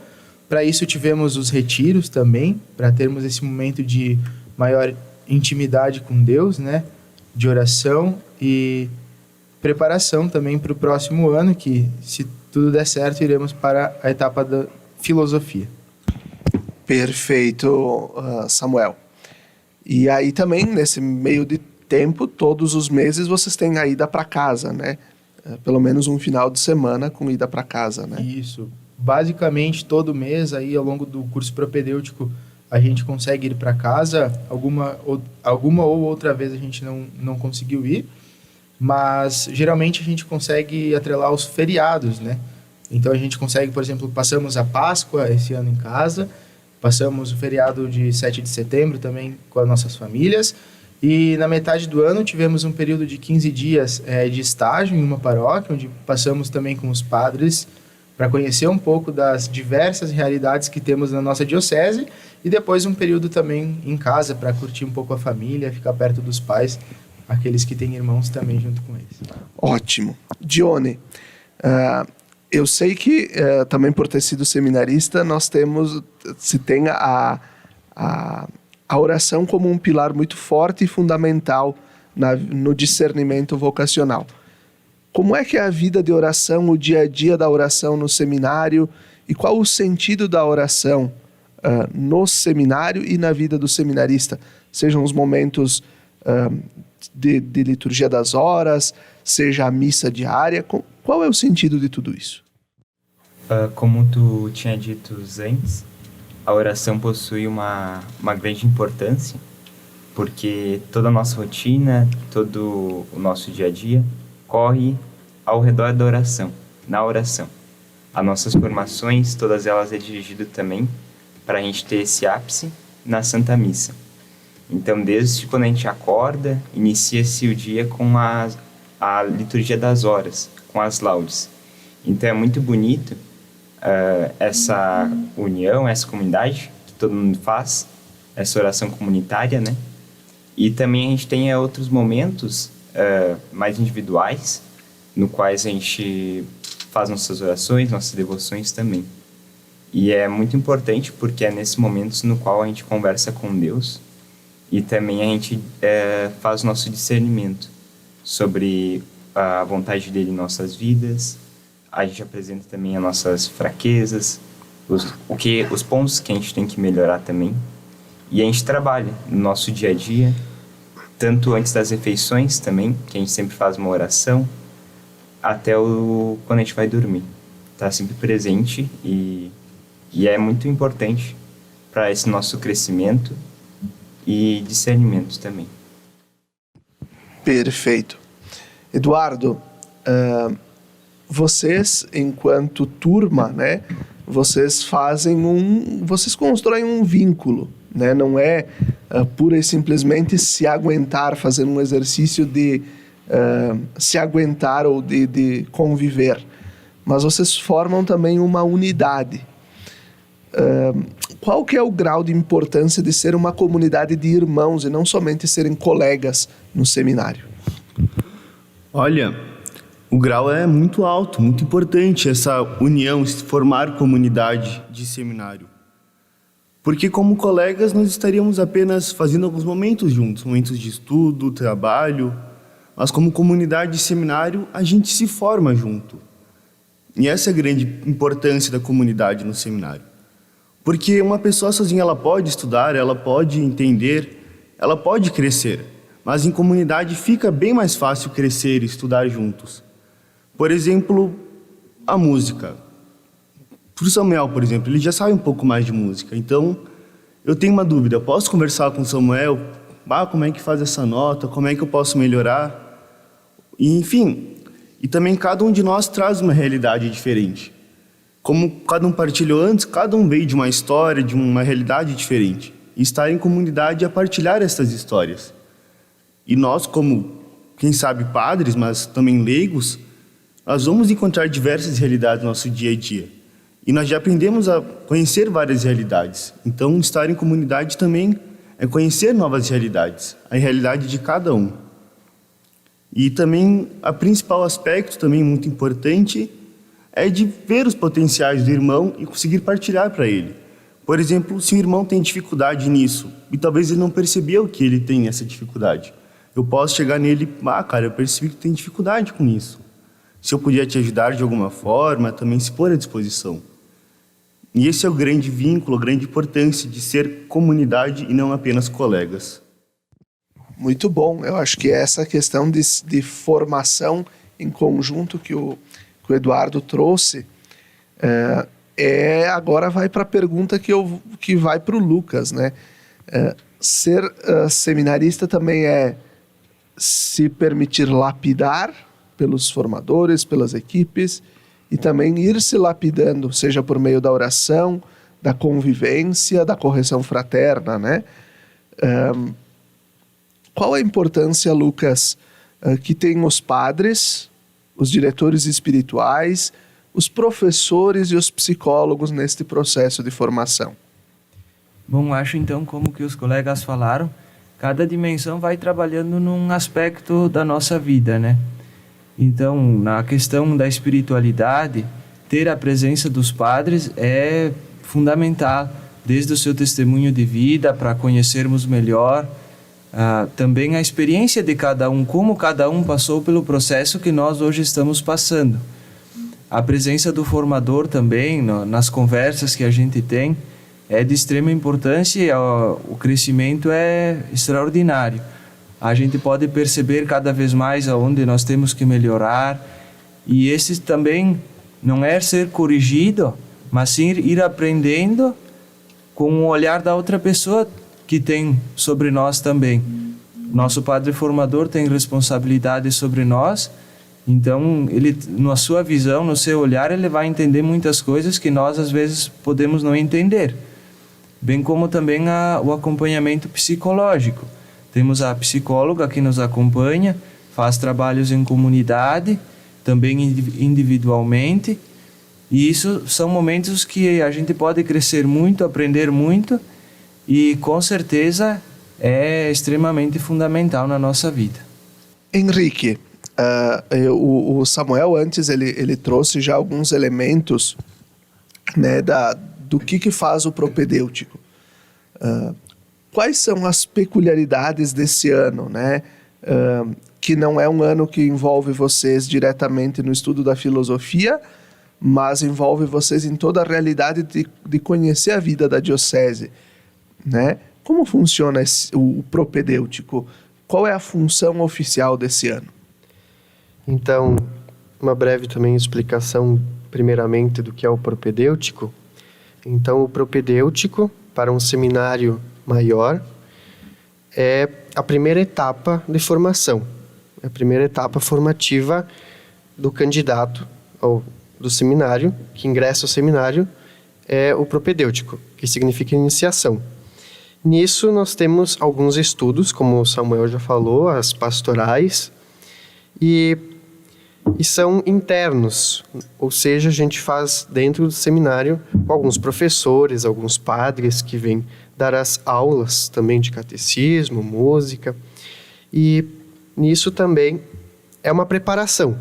Para isso tivemos os retiros também, para termos esse momento de maior intimidade com Deus, né? De oração e preparação também para o próximo ano, que se tudo der certo, iremos para a etapa da filosofia. Perfeito, Samuel. E aí também, nesse meio de tempo, todos os meses vocês têm a ida para casa, né? Pelo menos um final de semana com ida para casa, né? Isso. Basicamente, todo mês, aí, ao longo do curso propedêutico, a gente consegue ir para casa. Alguma ou outra vez a gente não conseguiu ir, mas geralmente a gente consegue atrelar os feriados, né? Então a gente consegue, por exemplo, passamos a Páscoa esse ano em casa, Passamos o feriado de 7 de setembro também com as nossas famílias. E na metade do ano tivemos um período de 15 dias de estágio em uma paróquia, onde passamos também com os padres para conhecer um pouco das diversas realidades que temos na nossa diocese, e depois um período também em casa para curtir um pouco a família, ficar perto dos pais, aqueles que têm irmãos também junto com eles. Ótimo. Dione, eu sei que também por ter sido seminarista, se tem a oração como um pilar muito forte e fundamental no discernimento vocacional. Como é que é a vida de oração, o dia a dia da oração no seminário, e qual o sentido da oração no seminário e na vida do seminarista? Sejam os momentos de liturgia das horas, seja a missa diária, qual é o sentido de tudo isso? Como tu tinha dito antes, a oração possui uma grande importância, porque toda a nossa rotina, todo o nosso dia a dia corre ao redor da oração, na oração. As nossas formações, todas elas é dirigido também para a gente ter esse ápice na Santa Missa. Então, desde quando a gente acorda, inicia-se o dia com a liturgia das horas, com as laudes. Então, é muito bonito essa união, essa comunidade que todo mundo faz, essa oração comunitária, né? E também a gente tem outros momentos mais individuais, no quais a gente faz nossas orações, nossas devoções também. E é muito importante porque é nesses momentos no qual a gente conversa com Deus e também a gente faz o nosso discernimento sobre a vontade dele em nossas vidas. A gente apresenta também as nossas fraquezas, os pontos que a gente tem que melhorar também. E a gente trabalha no nosso dia a dia, tanto antes das refeições também, que a gente sempre faz uma oração, até quando a gente vai dormir. Está sempre presente e é muito importante para esse nosso crescimento e discernimento também. Perfeito. Eduardo, vocês, enquanto turma, né, vocês constroem um vínculo, né? Não é pura e simplesmente se aguentar, fazer um exercício de se aguentar ou de conviver, mas vocês formam também uma unidade. Qual que é o grau de importância de ser uma comunidade de irmãos e não somente serem colegas no seminário? Olha, o grau é muito alto, muito importante essa união, formar comunidade de seminário. Porque como colegas nós estaríamos apenas fazendo alguns momentos juntos, momentos de estudo, trabalho, mas como comunidade de seminário a gente se forma junto. E essa é a grande importância da comunidade no seminário. Porque uma pessoa sozinha ela pode estudar, ela pode entender, ela pode crescer, mas em comunidade fica bem mais fácil crescer e estudar juntos. Por exemplo, a música. Para o Samuel, por exemplo, ele já sabe um pouco mais de música, então eu tenho uma dúvida, eu posso conversar com o Samuel, como é que faz essa nota, como é que eu posso melhorar? E, enfim, e também cada um de nós traz uma realidade diferente. Como cada um partilhou antes, cada um veio de uma história, de uma realidade diferente. E estar em comunidade é partilhar essas histórias. E nós, como, quem sabe, padres, mas também leigos, nós vamos encontrar diversas realidades no nosso dia a dia. E nós já aprendemos a conhecer várias realidades. Então, estar em comunidade também é conhecer novas realidades, a realidade de cada um. E também, o principal aspecto, também muito importante, é de ver os potenciais do irmão e conseguir partilhar para ele. Por exemplo, se o irmão tem dificuldade nisso, e talvez ele não percebeu que ele tem essa dificuldade, eu posso chegar nele, cara, eu percebi que tem dificuldade com isso. Se eu puder te ajudar de alguma forma, também se pôr à disposição. E esse é o grande vínculo, a grande importância de ser comunidade e não apenas colegas. Muito bom. Eu acho que essa questão de formação em conjunto que o Eduardo trouxe, agora vai para a pergunta que vai para o Lucas, né? Ser seminarista também é se permitir lapidar pelos formadores, pelas equipes, e também ir se lapidando, seja por meio da oração, da convivência, da correção fraterna, né? Qual a importância, Lucas, que tem os padres, os diretores espirituais, os professores e os psicólogos neste processo de formação? Bom, acho então, como que os colegas falaram, cada dimensão vai trabalhando num aspecto da nossa vida, né? Então, na questão da espiritualidade, ter a presença dos padres é fundamental, desde o seu testemunho de vida, para conhecermos melhor, também a experiência de cada um, como cada um passou pelo processo que nós hoje estamos passando. A presença do formador também, nas conversas que a gente tem, é de extrema importância e o crescimento é extraordinário. A gente pode perceber cada vez mais aonde nós temos que melhorar, e esse também não é ser corrigido, mas sim ir aprendendo com o olhar da outra pessoa que tem sobre nós também. Nosso padre formador tem responsabilidade sobre nós, então ele, na sua visão, no seu olhar, ele vai entender muitas coisas que nós às vezes podemos não entender. Bem como também o acompanhamento psicológico. Temos a psicóloga que nos acompanha, faz trabalhos em comunidade, também individualmente, e isso são momentos que a gente pode crescer muito, aprender muito, e com certeza é extremamente fundamental na nossa vida. Henrique, o Samuel antes ele trouxe já alguns elementos, né, do que faz o propedêutico. Quais são as peculiaridades desse ano, né? Que não é um ano que envolve vocês diretamente no estudo da filosofia, mas envolve vocês em toda a realidade de conhecer a vida da diocese, né? Como funciona o propedêutico? Qual é a função oficial desse ano? Então, uma breve também explicação, primeiramente, do que é o propedêutico. Então, o propedêutico, para um seminário maior, é a primeira etapa de formação, é a primeira etapa formativa do candidato ou do seminário, que ingressa ao seminário, é o propedêutico, que significa iniciação. Nisso nós temos alguns estudos, como o Samuel já falou, as pastorais, e são internos, ou seja, a gente faz dentro do seminário com alguns professores, alguns padres que vêm dar as aulas também de catecismo, música, e nisso também é uma preparação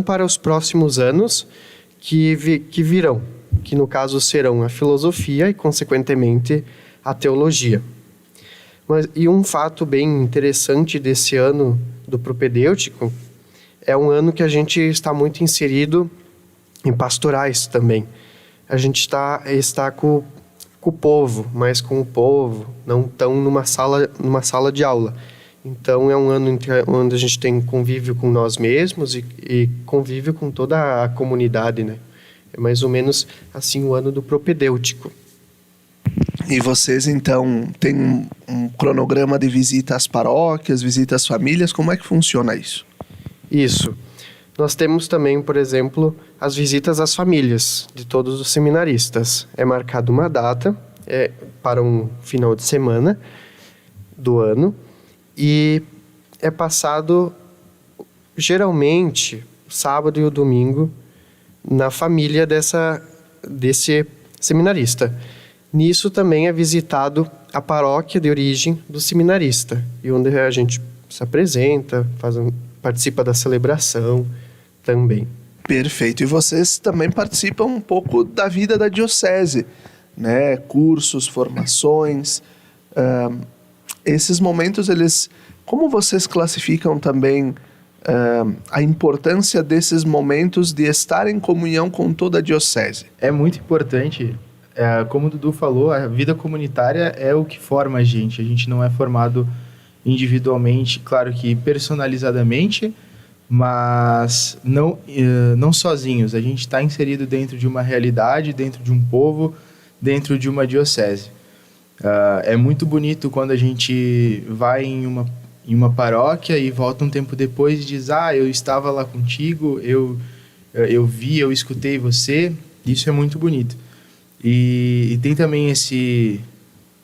para os próximos anos que virão, que no caso serão a filosofia e, consequentemente, a teologia. E um fato bem interessante desse ano do propedêutico é um ano que a gente está muito inserido em pastorais também. A gente está com o povo, mas com o povo, não tão numa sala de aula. Então é um ano onde a gente tem convívio com nós mesmos e convívio com toda a comunidade, né? É mais ou menos assim o ano do propedêutico. E vocês, então, têm um cronograma de visita às paróquias, visita às famílias, como é que funciona isso? Isso. Nós temos também, por exemplo, as visitas às famílias de todos os seminaristas. É marcada uma data para um final de semana do ano e é passado, geralmente, sábado e o domingo, na família desse seminarista. Nisso também é visitado a paróquia de origem do seminarista, e onde a gente se apresenta, participa da celebração também. Perfeito. E vocês também participam um pouco da vida da diocese, né? Cursos, formações. Esses momentos, como vocês classificam também a importância desses momentos de estar em comunhão com toda a diocese? É muito importante. Como o Dudu falou, a vida comunitária é o que forma a gente. A gente não é formado individualmente, claro que personalizadamente, mas não sozinhos. A gente está inserido dentro de uma realidade, dentro de um povo, dentro de uma diocese. É muito bonito quando a gente vai em uma paróquia e volta um tempo depois e diz: eu estava lá contigo, eu vi, eu escutei você. Isso é muito bonito. E tem também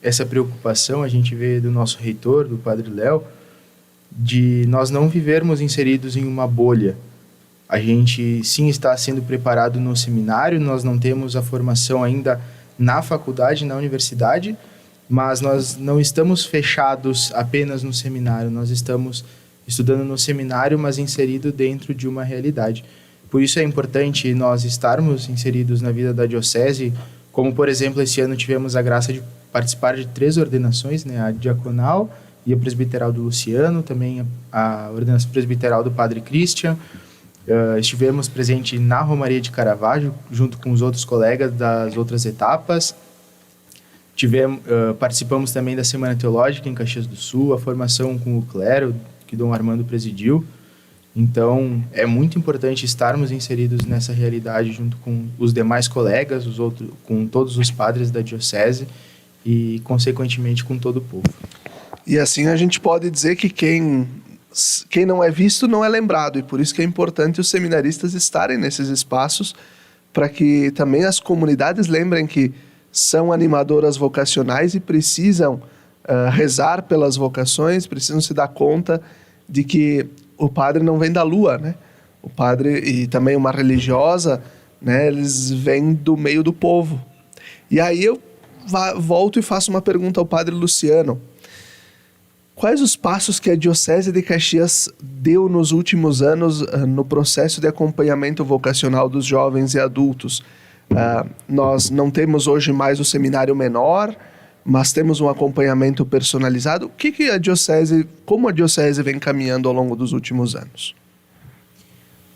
essa preocupação, a gente vê do nosso reitor, do Padre Léo, de nós não vivermos inseridos em uma bolha. A gente sim está sendo preparado no seminário, nós não temos a formação ainda na faculdade, na universidade, mas nós não estamos fechados apenas no seminário, nós estamos estudando no seminário, mas inserido dentro de uma realidade. Por isso é importante nós estarmos inseridos na vida da diocese, como, por exemplo, esse ano tivemos a graça de participar de 3 ordenações, né? A diaconal e a presbiteral do Luciano, também a ordenação presbiteral do Padre Christian. Estivemos presentes na Romaria de Caravaggio, junto com os outros colegas das outras etapas. Participamos também da Semana Teológica em Caxias do Sul, a formação com o clero, que Dom Armando presidiu. Então, é muito importante estarmos inseridos nessa realidade junto com os demais colegas, com todos os padres da diocese e, consequentemente, com todo o povo. E assim a gente pode dizer que quem não é visto não é lembrado, e por isso que é importante os seminaristas estarem nesses espaços, para que também as comunidades lembrem que são animadoras vocacionais e precisam rezar pelas vocações, precisam se dar conta de que o padre não vem da lua, né? O padre e também uma religiosa, né? Eles vêm do meio do povo. E aí eu volto e faço uma pergunta ao padre Luciano. Quais os passos que a Diocese de Caxias deu nos últimos anos no processo de acompanhamento vocacional dos jovens e adultos? Nós não temos hoje mais o seminário menor, mas temos um acompanhamento personalizado. Como a Diocese vem caminhando ao longo dos últimos anos?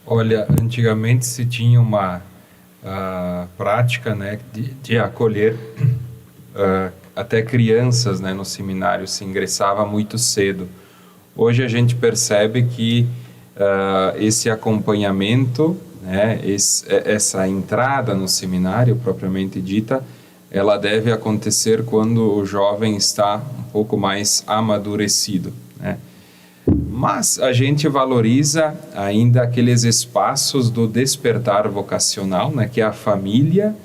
Olha, antigamente se tinha uma prática, né, de acolher até crianças, né, no seminário, se ingressava muito cedo. Hoje a gente percebe que esse acompanhamento, né, essa entrada no seminário propriamente dita, ela deve acontecer quando o jovem está um pouco mais amadurecido, né? Mas a gente valoriza ainda aqueles espaços do despertar vocacional, né, que é a família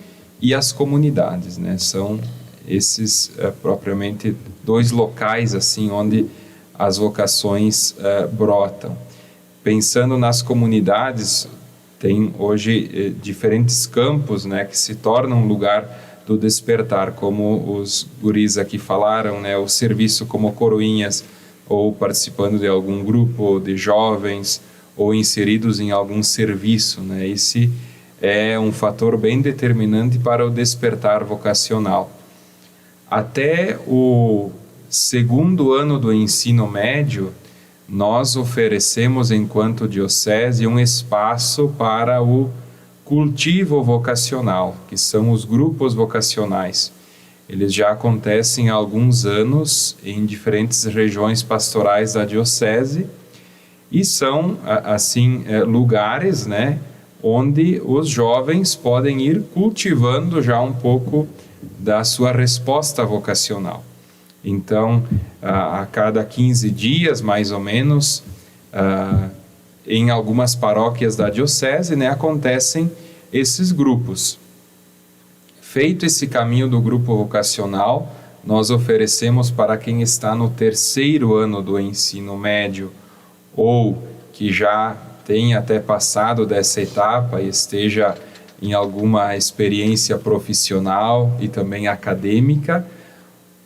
e as comunidades, né? São esses propriamente 2 locais assim onde as vocações brotam. Pensando nas comunidades, tem hoje diferentes campos, né, que se tornam um lugar do despertar, como os guris aqui falaram, né, o serviço como coroinhas, ou participando de algum grupo de jovens, ou inseridos em algum serviço, né? Esse é um fator bem determinante para o despertar vocacional. Até o 2º ano do ensino médio, nós oferecemos, enquanto diocese, um espaço para o cultivo vocacional, que são os grupos vocacionais. Eles já acontecem há alguns anos em diferentes regiões pastorais da diocese e são, assim, lugares, né, onde os jovens podem ir cultivando já um pouco da sua resposta vocacional. Então, a cada 15 dias, mais ou menos, em algumas paróquias da diocese, né, acontecem esses grupos. Feito esse caminho do grupo vocacional, nós oferecemos para quem está no 3º ano do ensino médio ou que já tenha até passado dessa etapa e esteja em alguma experiência profissional e também acadêmica,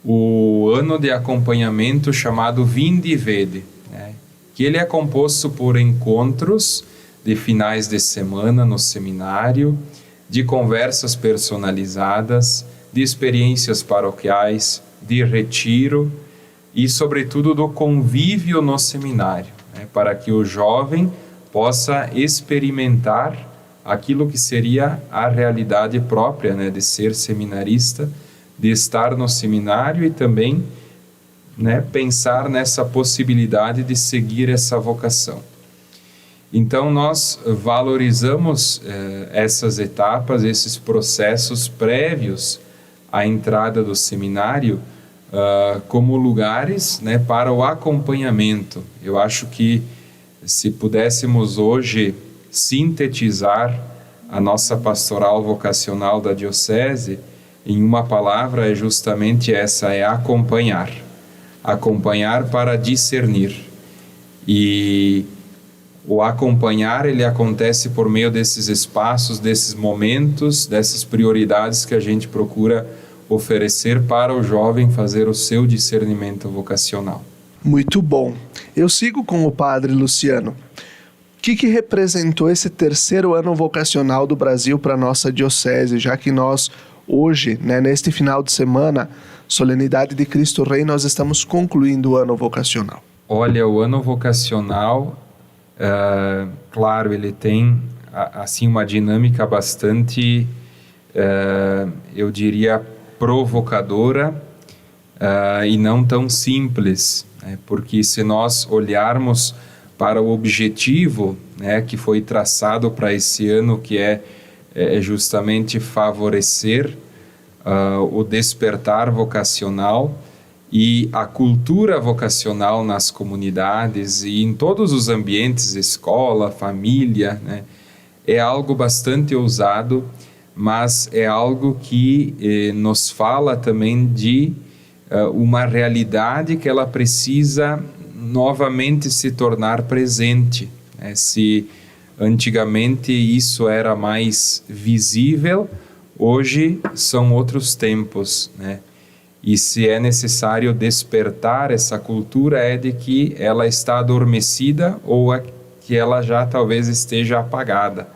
o ano de acompanhamento chamado Vinde e Vede, né? Que ele é composto por encontros de finais de semana no seminário, de conversas personalizadas, de experiências paroquiais, de retiro e, sobretudo, do convívio no seminário, né, para que o jovem possa experimentar aquilo que seria a realidade própria, né, de ser seminarista, de estar no seminário e também, né, pensar nessa possibilidade de seguir essa vocação. Então, nós valorizamos essas etapas, esses processos prévios à entrada do seminário como lugares, né, para o acompanhamento. Eu acho que se pudéssemos hoje sintetizar a nossa pastoral vocacional da diocese, em uma palavra, é justamente essa, é acompanhar. Acompanhar para discernir. E o acompanhar, ele acontece por meio desses espaços, desses momentos, dessas prioridades que a gente procura oferecer para o jovem fazer o seu discernimento vocacional. Muito bom. Eu sigo com o padre Luciano. O que representou esse terceiro ano vocacional do Brasil para a nossa diocese, já que nós hoje, neste final de semana, Solenidade de Cristo Rei, nós estamos concluindo o ano vocacional? Olha, o ano vocacional, claro, ele tem assim uma dinâmica bastante, eu diria, provocadora e não tão simples, né? Porque se nós olharmos para o objetivo, né, que foi traçado para esse ano, que é justamente favorecer o despertar vocacional e a cultura vocacional nas comunidades e em todos os ambientes, escola, família, né? É algo bastante ousado, mas é algo que nos fala também de uma realidade que ela precisa novamente se tornar presente, né? Se antigamente isso era mais visível, hoje são outros tempos, né? E se é necessário despertar essa cultura, é de que ela está adormecida ou que ela já talvez esteja apagada,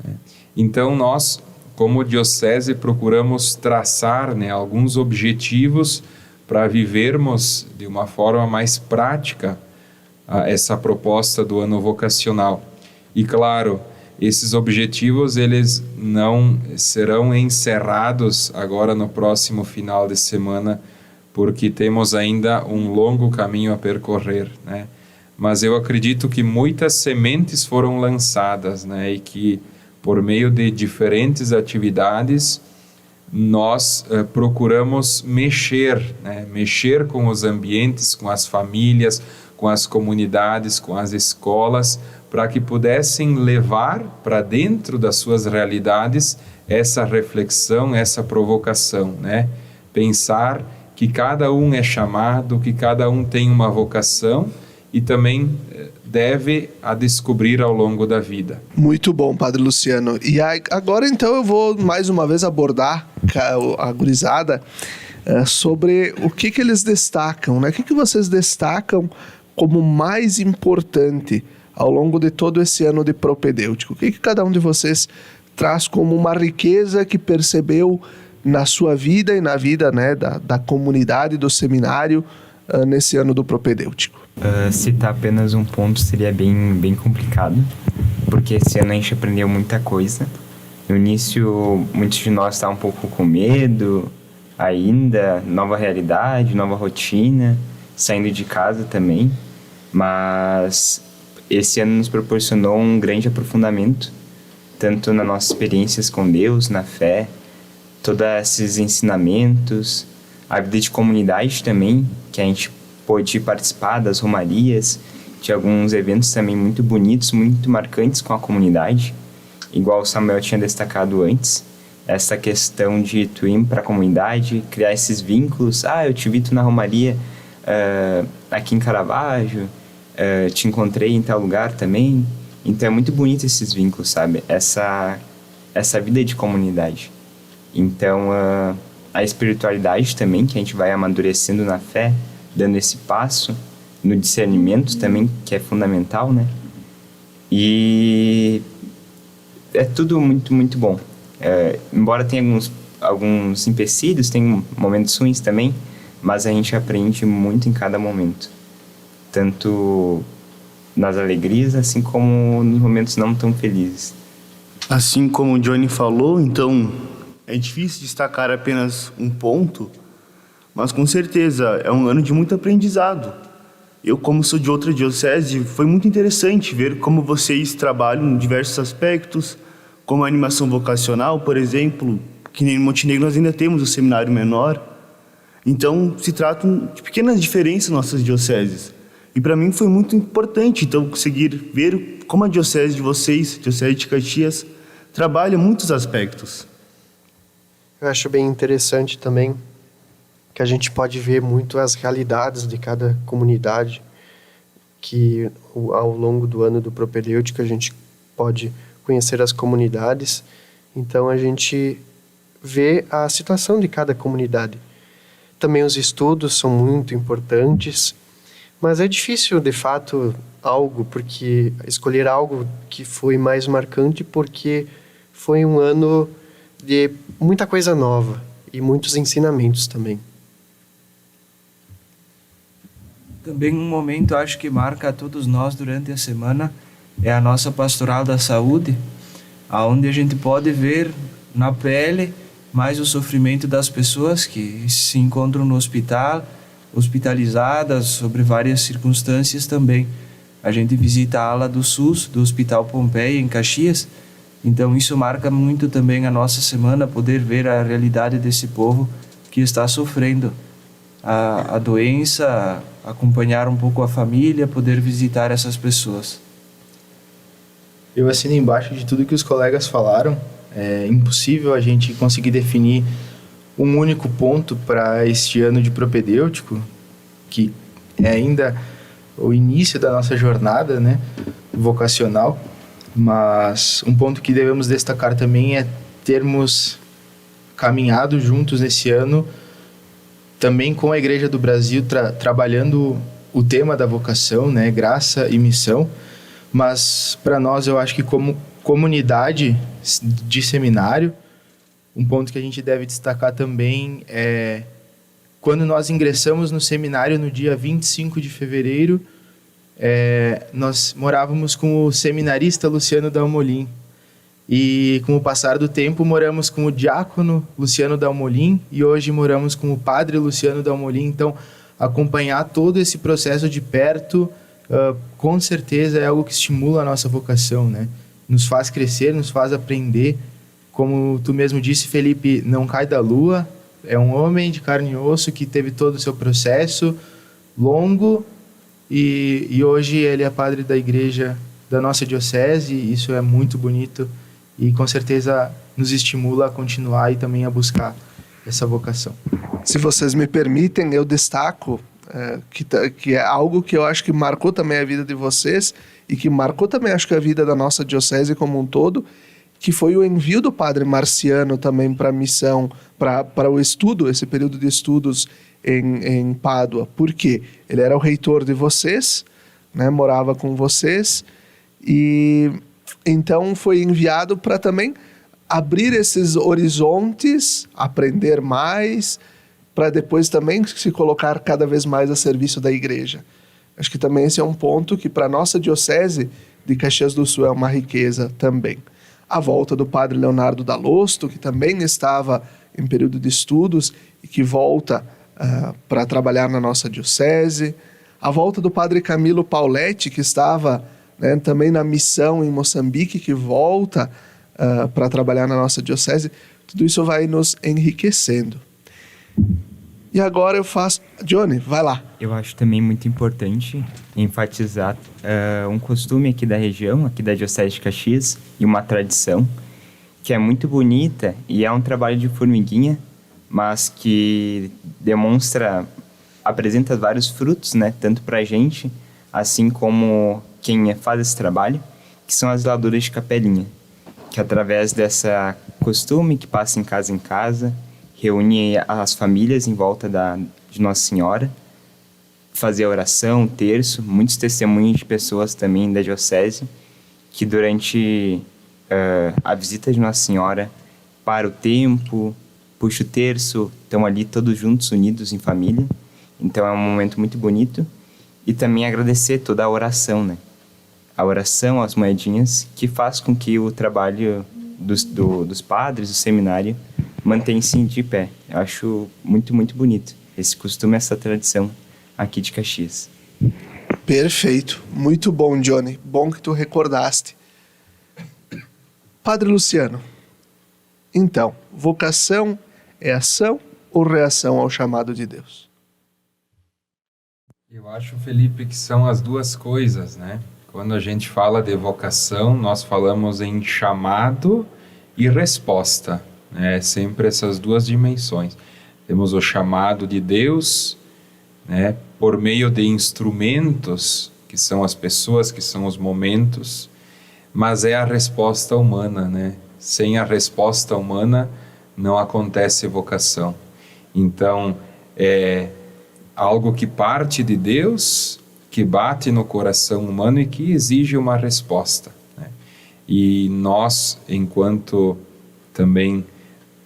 né? Então nós, como diocese, procuramos traçar, né, alguns objetivos para vivermos de uma forma mais prática essa proposta do ano vocacional. E claro, esses objetivos eles não serão encerrados agora no próximo final de semana, porque temos ainda um longo caminho a percorrer, né? Mas eu acredito que muitas sementes foram lançadas, né? E que por meio de diferentes atividades nós procuramos mexer, né? Mexer com os ambientes, com as famílias, com as comunidades, com as escolas, para que pudessem levar para dentro das suas realidades essa reflexão, essa provocação, né? Pensar que cada um é chamado, que cada um tem uma vocação e também deve a descobrir ao longo da vida. Muito bom, Padre Luciano. E agora então eu vou mais uma vez abordar a gurizada sobre o que eles destacam, né? O que vocês destacam como mais importante ao longo de todo esse ano de propedêutico? O que cada um de vocês traz como uma riqueza que percebeu na sua vida e na vida, né, da comunidade, do seminário, nesse ano do propedêutico? Citar apenas um ponto seria bem complicado, porque esse ano a gente aprendeu muita coisa. No início, muitos de nós estavam um pouco com medo ainda, nova realidade, nova rotina, saindo de casa também, mas esse ano nos proporcionou um grande aprofundamento, tanto nas nossas experiências com Deus, na fé, todos esses ensinamentos, a vida de comunidade também, que a gente pôde participar das romarias, de alguns eventos também muito bonitos, muito marcantes com a comunidade, igual o Samuel tinha destacado antes, essa questão de tu ir para a comunidade, criar esses vínculos. Eu te vi tu na romaria aqui em Caravaggio, te encontrei em tal lugar também. Então é muito bonito esses vínculos, sabe? Essa vida de comunidade. Então a espiritualidade também, que a gente vai amadurecendo na fé, dando esse passo, no discernimento também, que é fundamental, né? E é tudo muito, muito bom. Embora tenha alguns empecilhos, tem momentos ruins também, mas a gente aprende muito em cada momento. Tanto nas alegrias, assim como nos momentos não tão felizes. Assim como o Johnny falou, então é difícil destacar apenas um ponto, mas com certeza é um ano de muito aprendizado. Eu, como sou de outra diocese, foi muito interessante ver como vocês trabalham em diversos aspectos, como a animação vocacional, por exemplo, que em Montenegro nós ainda temos o seminário menor. Então, se tratam de pequenas diferenças nas nossas dioceses. E para mim foi muito importante, então, conseguir ver como a diocese de vocês, a diocese de Caxias, trabalha muitos aspectos. Eu acho bem interessante também que a gente pode ver muito as realidades de cada comunidade, que ao longo do ano do propedêutico a gente pode conhecer as comunidades, então a gente vê a situação de cada comunidade. Também os estudos são muito importantes, mas é difícil, de fato, escolher algo que foi mais marcante, porque foi um ano de muita coisa nova e muitos ensinamentos também. Também um momento, acho que marca a todos nós durante a semana, é a nossa pastoral da saúde, onde a gente pode ver na pele mais o sofrimento das pessoas que se encontram no hospital, hospitalizadas, sobre várias circunstâncias também. A gente visita a ala do SUS, do Hospital Pompeia, em Caxias, então isso marca muito também a nossa semana, poder ver a realidade desse povo que está sofrendo a doença, acompanhar um pouco a família, poder visitar essas pessoas. Eu assino embaixo de tudo que os colegas falaram. É impossível a gente conseguir definir um único ponto para este ano de propedêutico, que é ainda o início da nossa jornada, né, vocacional, mas um ponto que devemos destacar também é termos caminhado juntos nesse ano, também com a Igreja do Brasil, trabalhando o tema da vocação, né, graça e missão, mas para nós eu acho que como comunidade de seminário, um ponto que a gente deve destacar também é quando nós ingressamos no seminário no dia 25 de fevereiro, nós morávamos com o seminarista Luciano Dalmolin. E com o passar do tempo moramos com o diácono Luciano Dalmolin e hoje moramos com o padre Luciano Dalmolin. Então, acompanhar todo esse processo de perto, com certeza é algo que estimula a nossa vocação, né? Nos faz crescer, nos faz aprender. Como tu mesmo disse, Felipe, não cai da lua, é um homem de carne e osso que teve todo o seu processo longo e hoje ele é padre da igreja da nossa diocese. Isso é muito bonito e com certeza nos estimula a continuar e também a buscar essa vocação. Se vocês me permitem, eu destaco que é algo que eu acho que marcou também a vida de vocês e que marcou também, acho que, a vida da nossa diocese como um todo, que foi o envio do padre Marciano também para a missão, para o estudo, esse período de estudos em Pádua. Por quê? Ele era o reitor de vocês, né, morava com vocês, e então foi enviado para também abrir esses horizontes, aprender mais, para depois também se colocar cada vez mais a serviço da igreja. Acho que também esse é um ponto que para a nossa diocese de Caxias do Sul é uma riqueza também. A volta do padre Leonardo Dalosto, que também estava em período de estudos e que volta para trabalhar na nossa diocese. A volta do padre Camilo Pauletti, que estava, né, também na missão em Moçambique, que volta para trabalhar na nossa diocese. Tudo isso vai nos enriquecendo. E agora eu faço... Johnny, vai lá. Eu acho também muito importante enfatizar um costume aqui da região, aqui da Diocese de Caxias, e uma tradição que é muito bonita e é um trabalho de formiguinha, mas que apresenta vários frutos, né? Tanto para a gente, assim como quem faz esse trabalho, que são as zeladoras de capelinha, que através dessa costume que passa em casa, reúne as famílias em volta de Nossa Senhora, fazer a oração, terço, muitos testemunhos de pessoas também da diocese, que durante a visita de Nossa Senhora para o tempo, puxa o terço, estão ali todos juntos, unidos em família. Então é um momento muito bonito. E também agradecer toda a oração, né? A oração, as moedinhas, que faz com que o trabalho dos padres, do seminário, mantenha-se de pé. Eu acho muito, muito bonito esse costume, essa tradição aqui de Caxias. Perfeito. Muito bom, Johnny. Bom que tu recordaste. Padre Luciano, então, vocação é ação ou reação ao chamado de Deus? Eu acho, Felipe, que são as duas coisas, né? Quando a gente fala de vocação, nós falamos em chamado e resposta, né? Sempre essas duas dimensões. Temos o chamado de Deus, né, por meio de instrumentos, que são as pessoas, que são os momentos, mas é a resposta humana, né? Sem a resposta humana não acontece vocação. Então, é algo que parte de Deus, que bate no coração humano e que exige uma resposta, né? E nós, enquanto também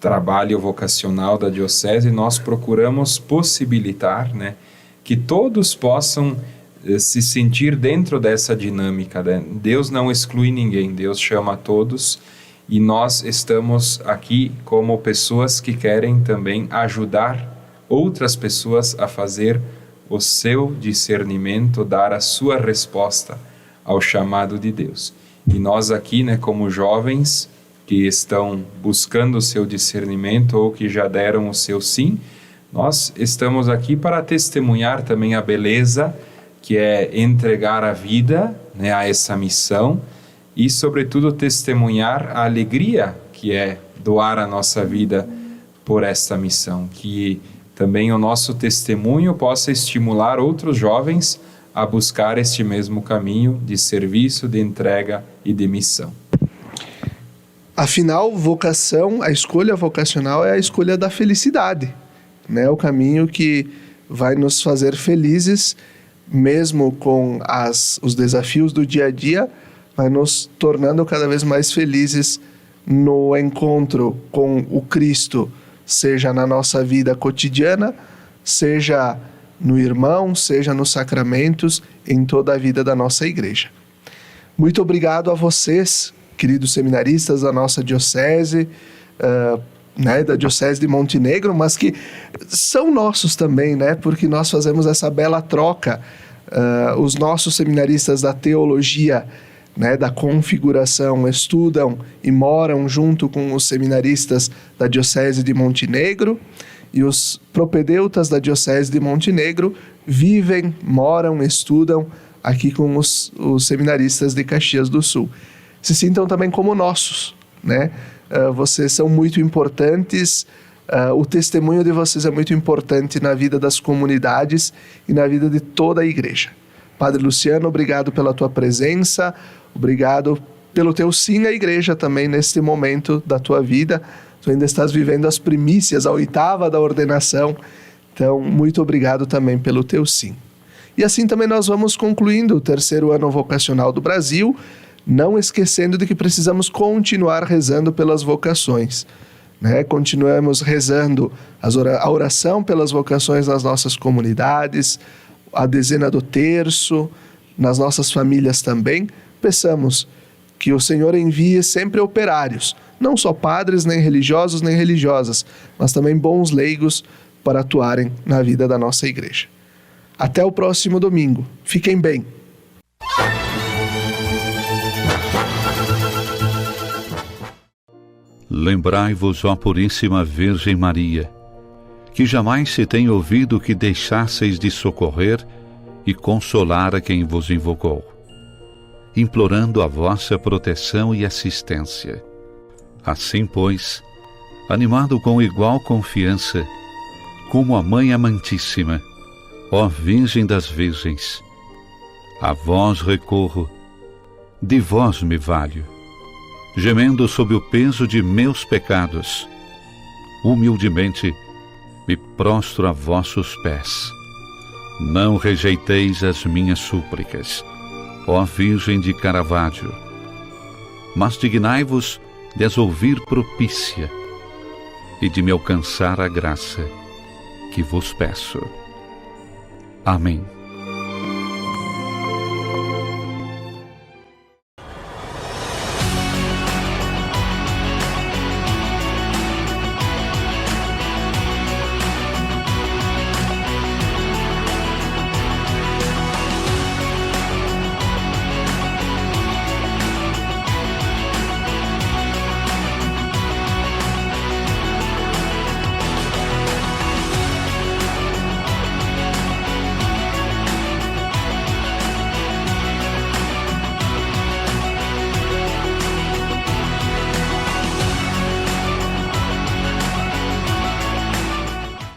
trabalho vocacional da Diocese, nós procuramos possibilitar, né, que todos possam se sentir dentro dessa dinâmica, né? Deus não exclui ninguém, Deus chama a todos, e nós estamos aqui como pessoas que querem também ajudar outras pessoas a fazer o seu discernimento, dar a sua resposta ao chamado de Deus. E nós aqui, né, como jovens que estão buscando o seu discernimento ou que já deram o seu sim, nós estamos aqui para testemunhar também a beleza que é entregar a vida, né, a essa missão e, sobretudo, testemunhar a alegria que é doar a nossa vida por esta missão, que também o nosso testemunho possa estimular outros jovens a buscar este mesmo caminho de serviço, de entrega e de missão. Afinal, vocação, a escolha vocacional é a escolha da felicidade, né? O caminho que vai nos fazer felizes, mesmo com os desafios do dia a dia, vai nos tornando cada vez mais felizes no encontro com o Cristo, seja na nossa vida cotidiana, seja no irmão, seja nos sacramentos, em toda a vida da nossa igreja. Muito obrigado a vocês, queridos seminaristas da nossa diocese, né, da Diocese de Montenegro, mas que são nossos também, né, porque nós fazemos essa bela troca. Os nossos seminaristas da teologia, né, da configuração, estudam e moram junto com os seminaristas da Diocese de Montenegro, e os propedeutas da Diocese de Montenegro vivem, moram, estudam aqui com os seminaristas de Caxias do Sul. Se sintam também como nossos, né? Vocês são muito importantes, o testemunho de vocês é muito importante na vida das comunidades e na vida de toda a igreja. Padre Luciano, obrigado pela tua presença, obrigado pelo teu sim à igreja também neste momento da tua vida. Tu ainda estás vivendo as primícias, a 8ª da ordenação, então muito obrigado também pelo teu sim. E assim também nós vamos concluindo o 3º ano vocacional do Brasil, não esquecendo de que precisamos continuar rezando pelas vocações, né? Continuamos rezando a oração pelas vocações nas nossas comunidades, a dezena do terço, nas nossas famílias também. Peçamos que o Senhor envie sempre operários, não só padres, nem religiosos, nem religiosas, mas também bons leigos para atuarem na vida da nossa igreja. Até o próximo domingo. Fiquem bem. Lembrai-vos, ó Puríssima Virgem Maria, que jamais se tem ouvido que deixasseis de socorrer e consolar a quem vos invocou, implorando a vossa proteção e assistência. Assim, pois, animado com igual confiança, como a Mãe Amantíssima, ó Virgem das Virgens, a vós recorro, de vós me valho, gemendo sob o peso de meus pecados, humildemente me prostro a vossos pés. Não rejeiteis as minhas súplicas, ó Virgem de Caravaggio, mas dignai-vos de as ouvir propícia e de me alcançar a graça que vos peço. Amém.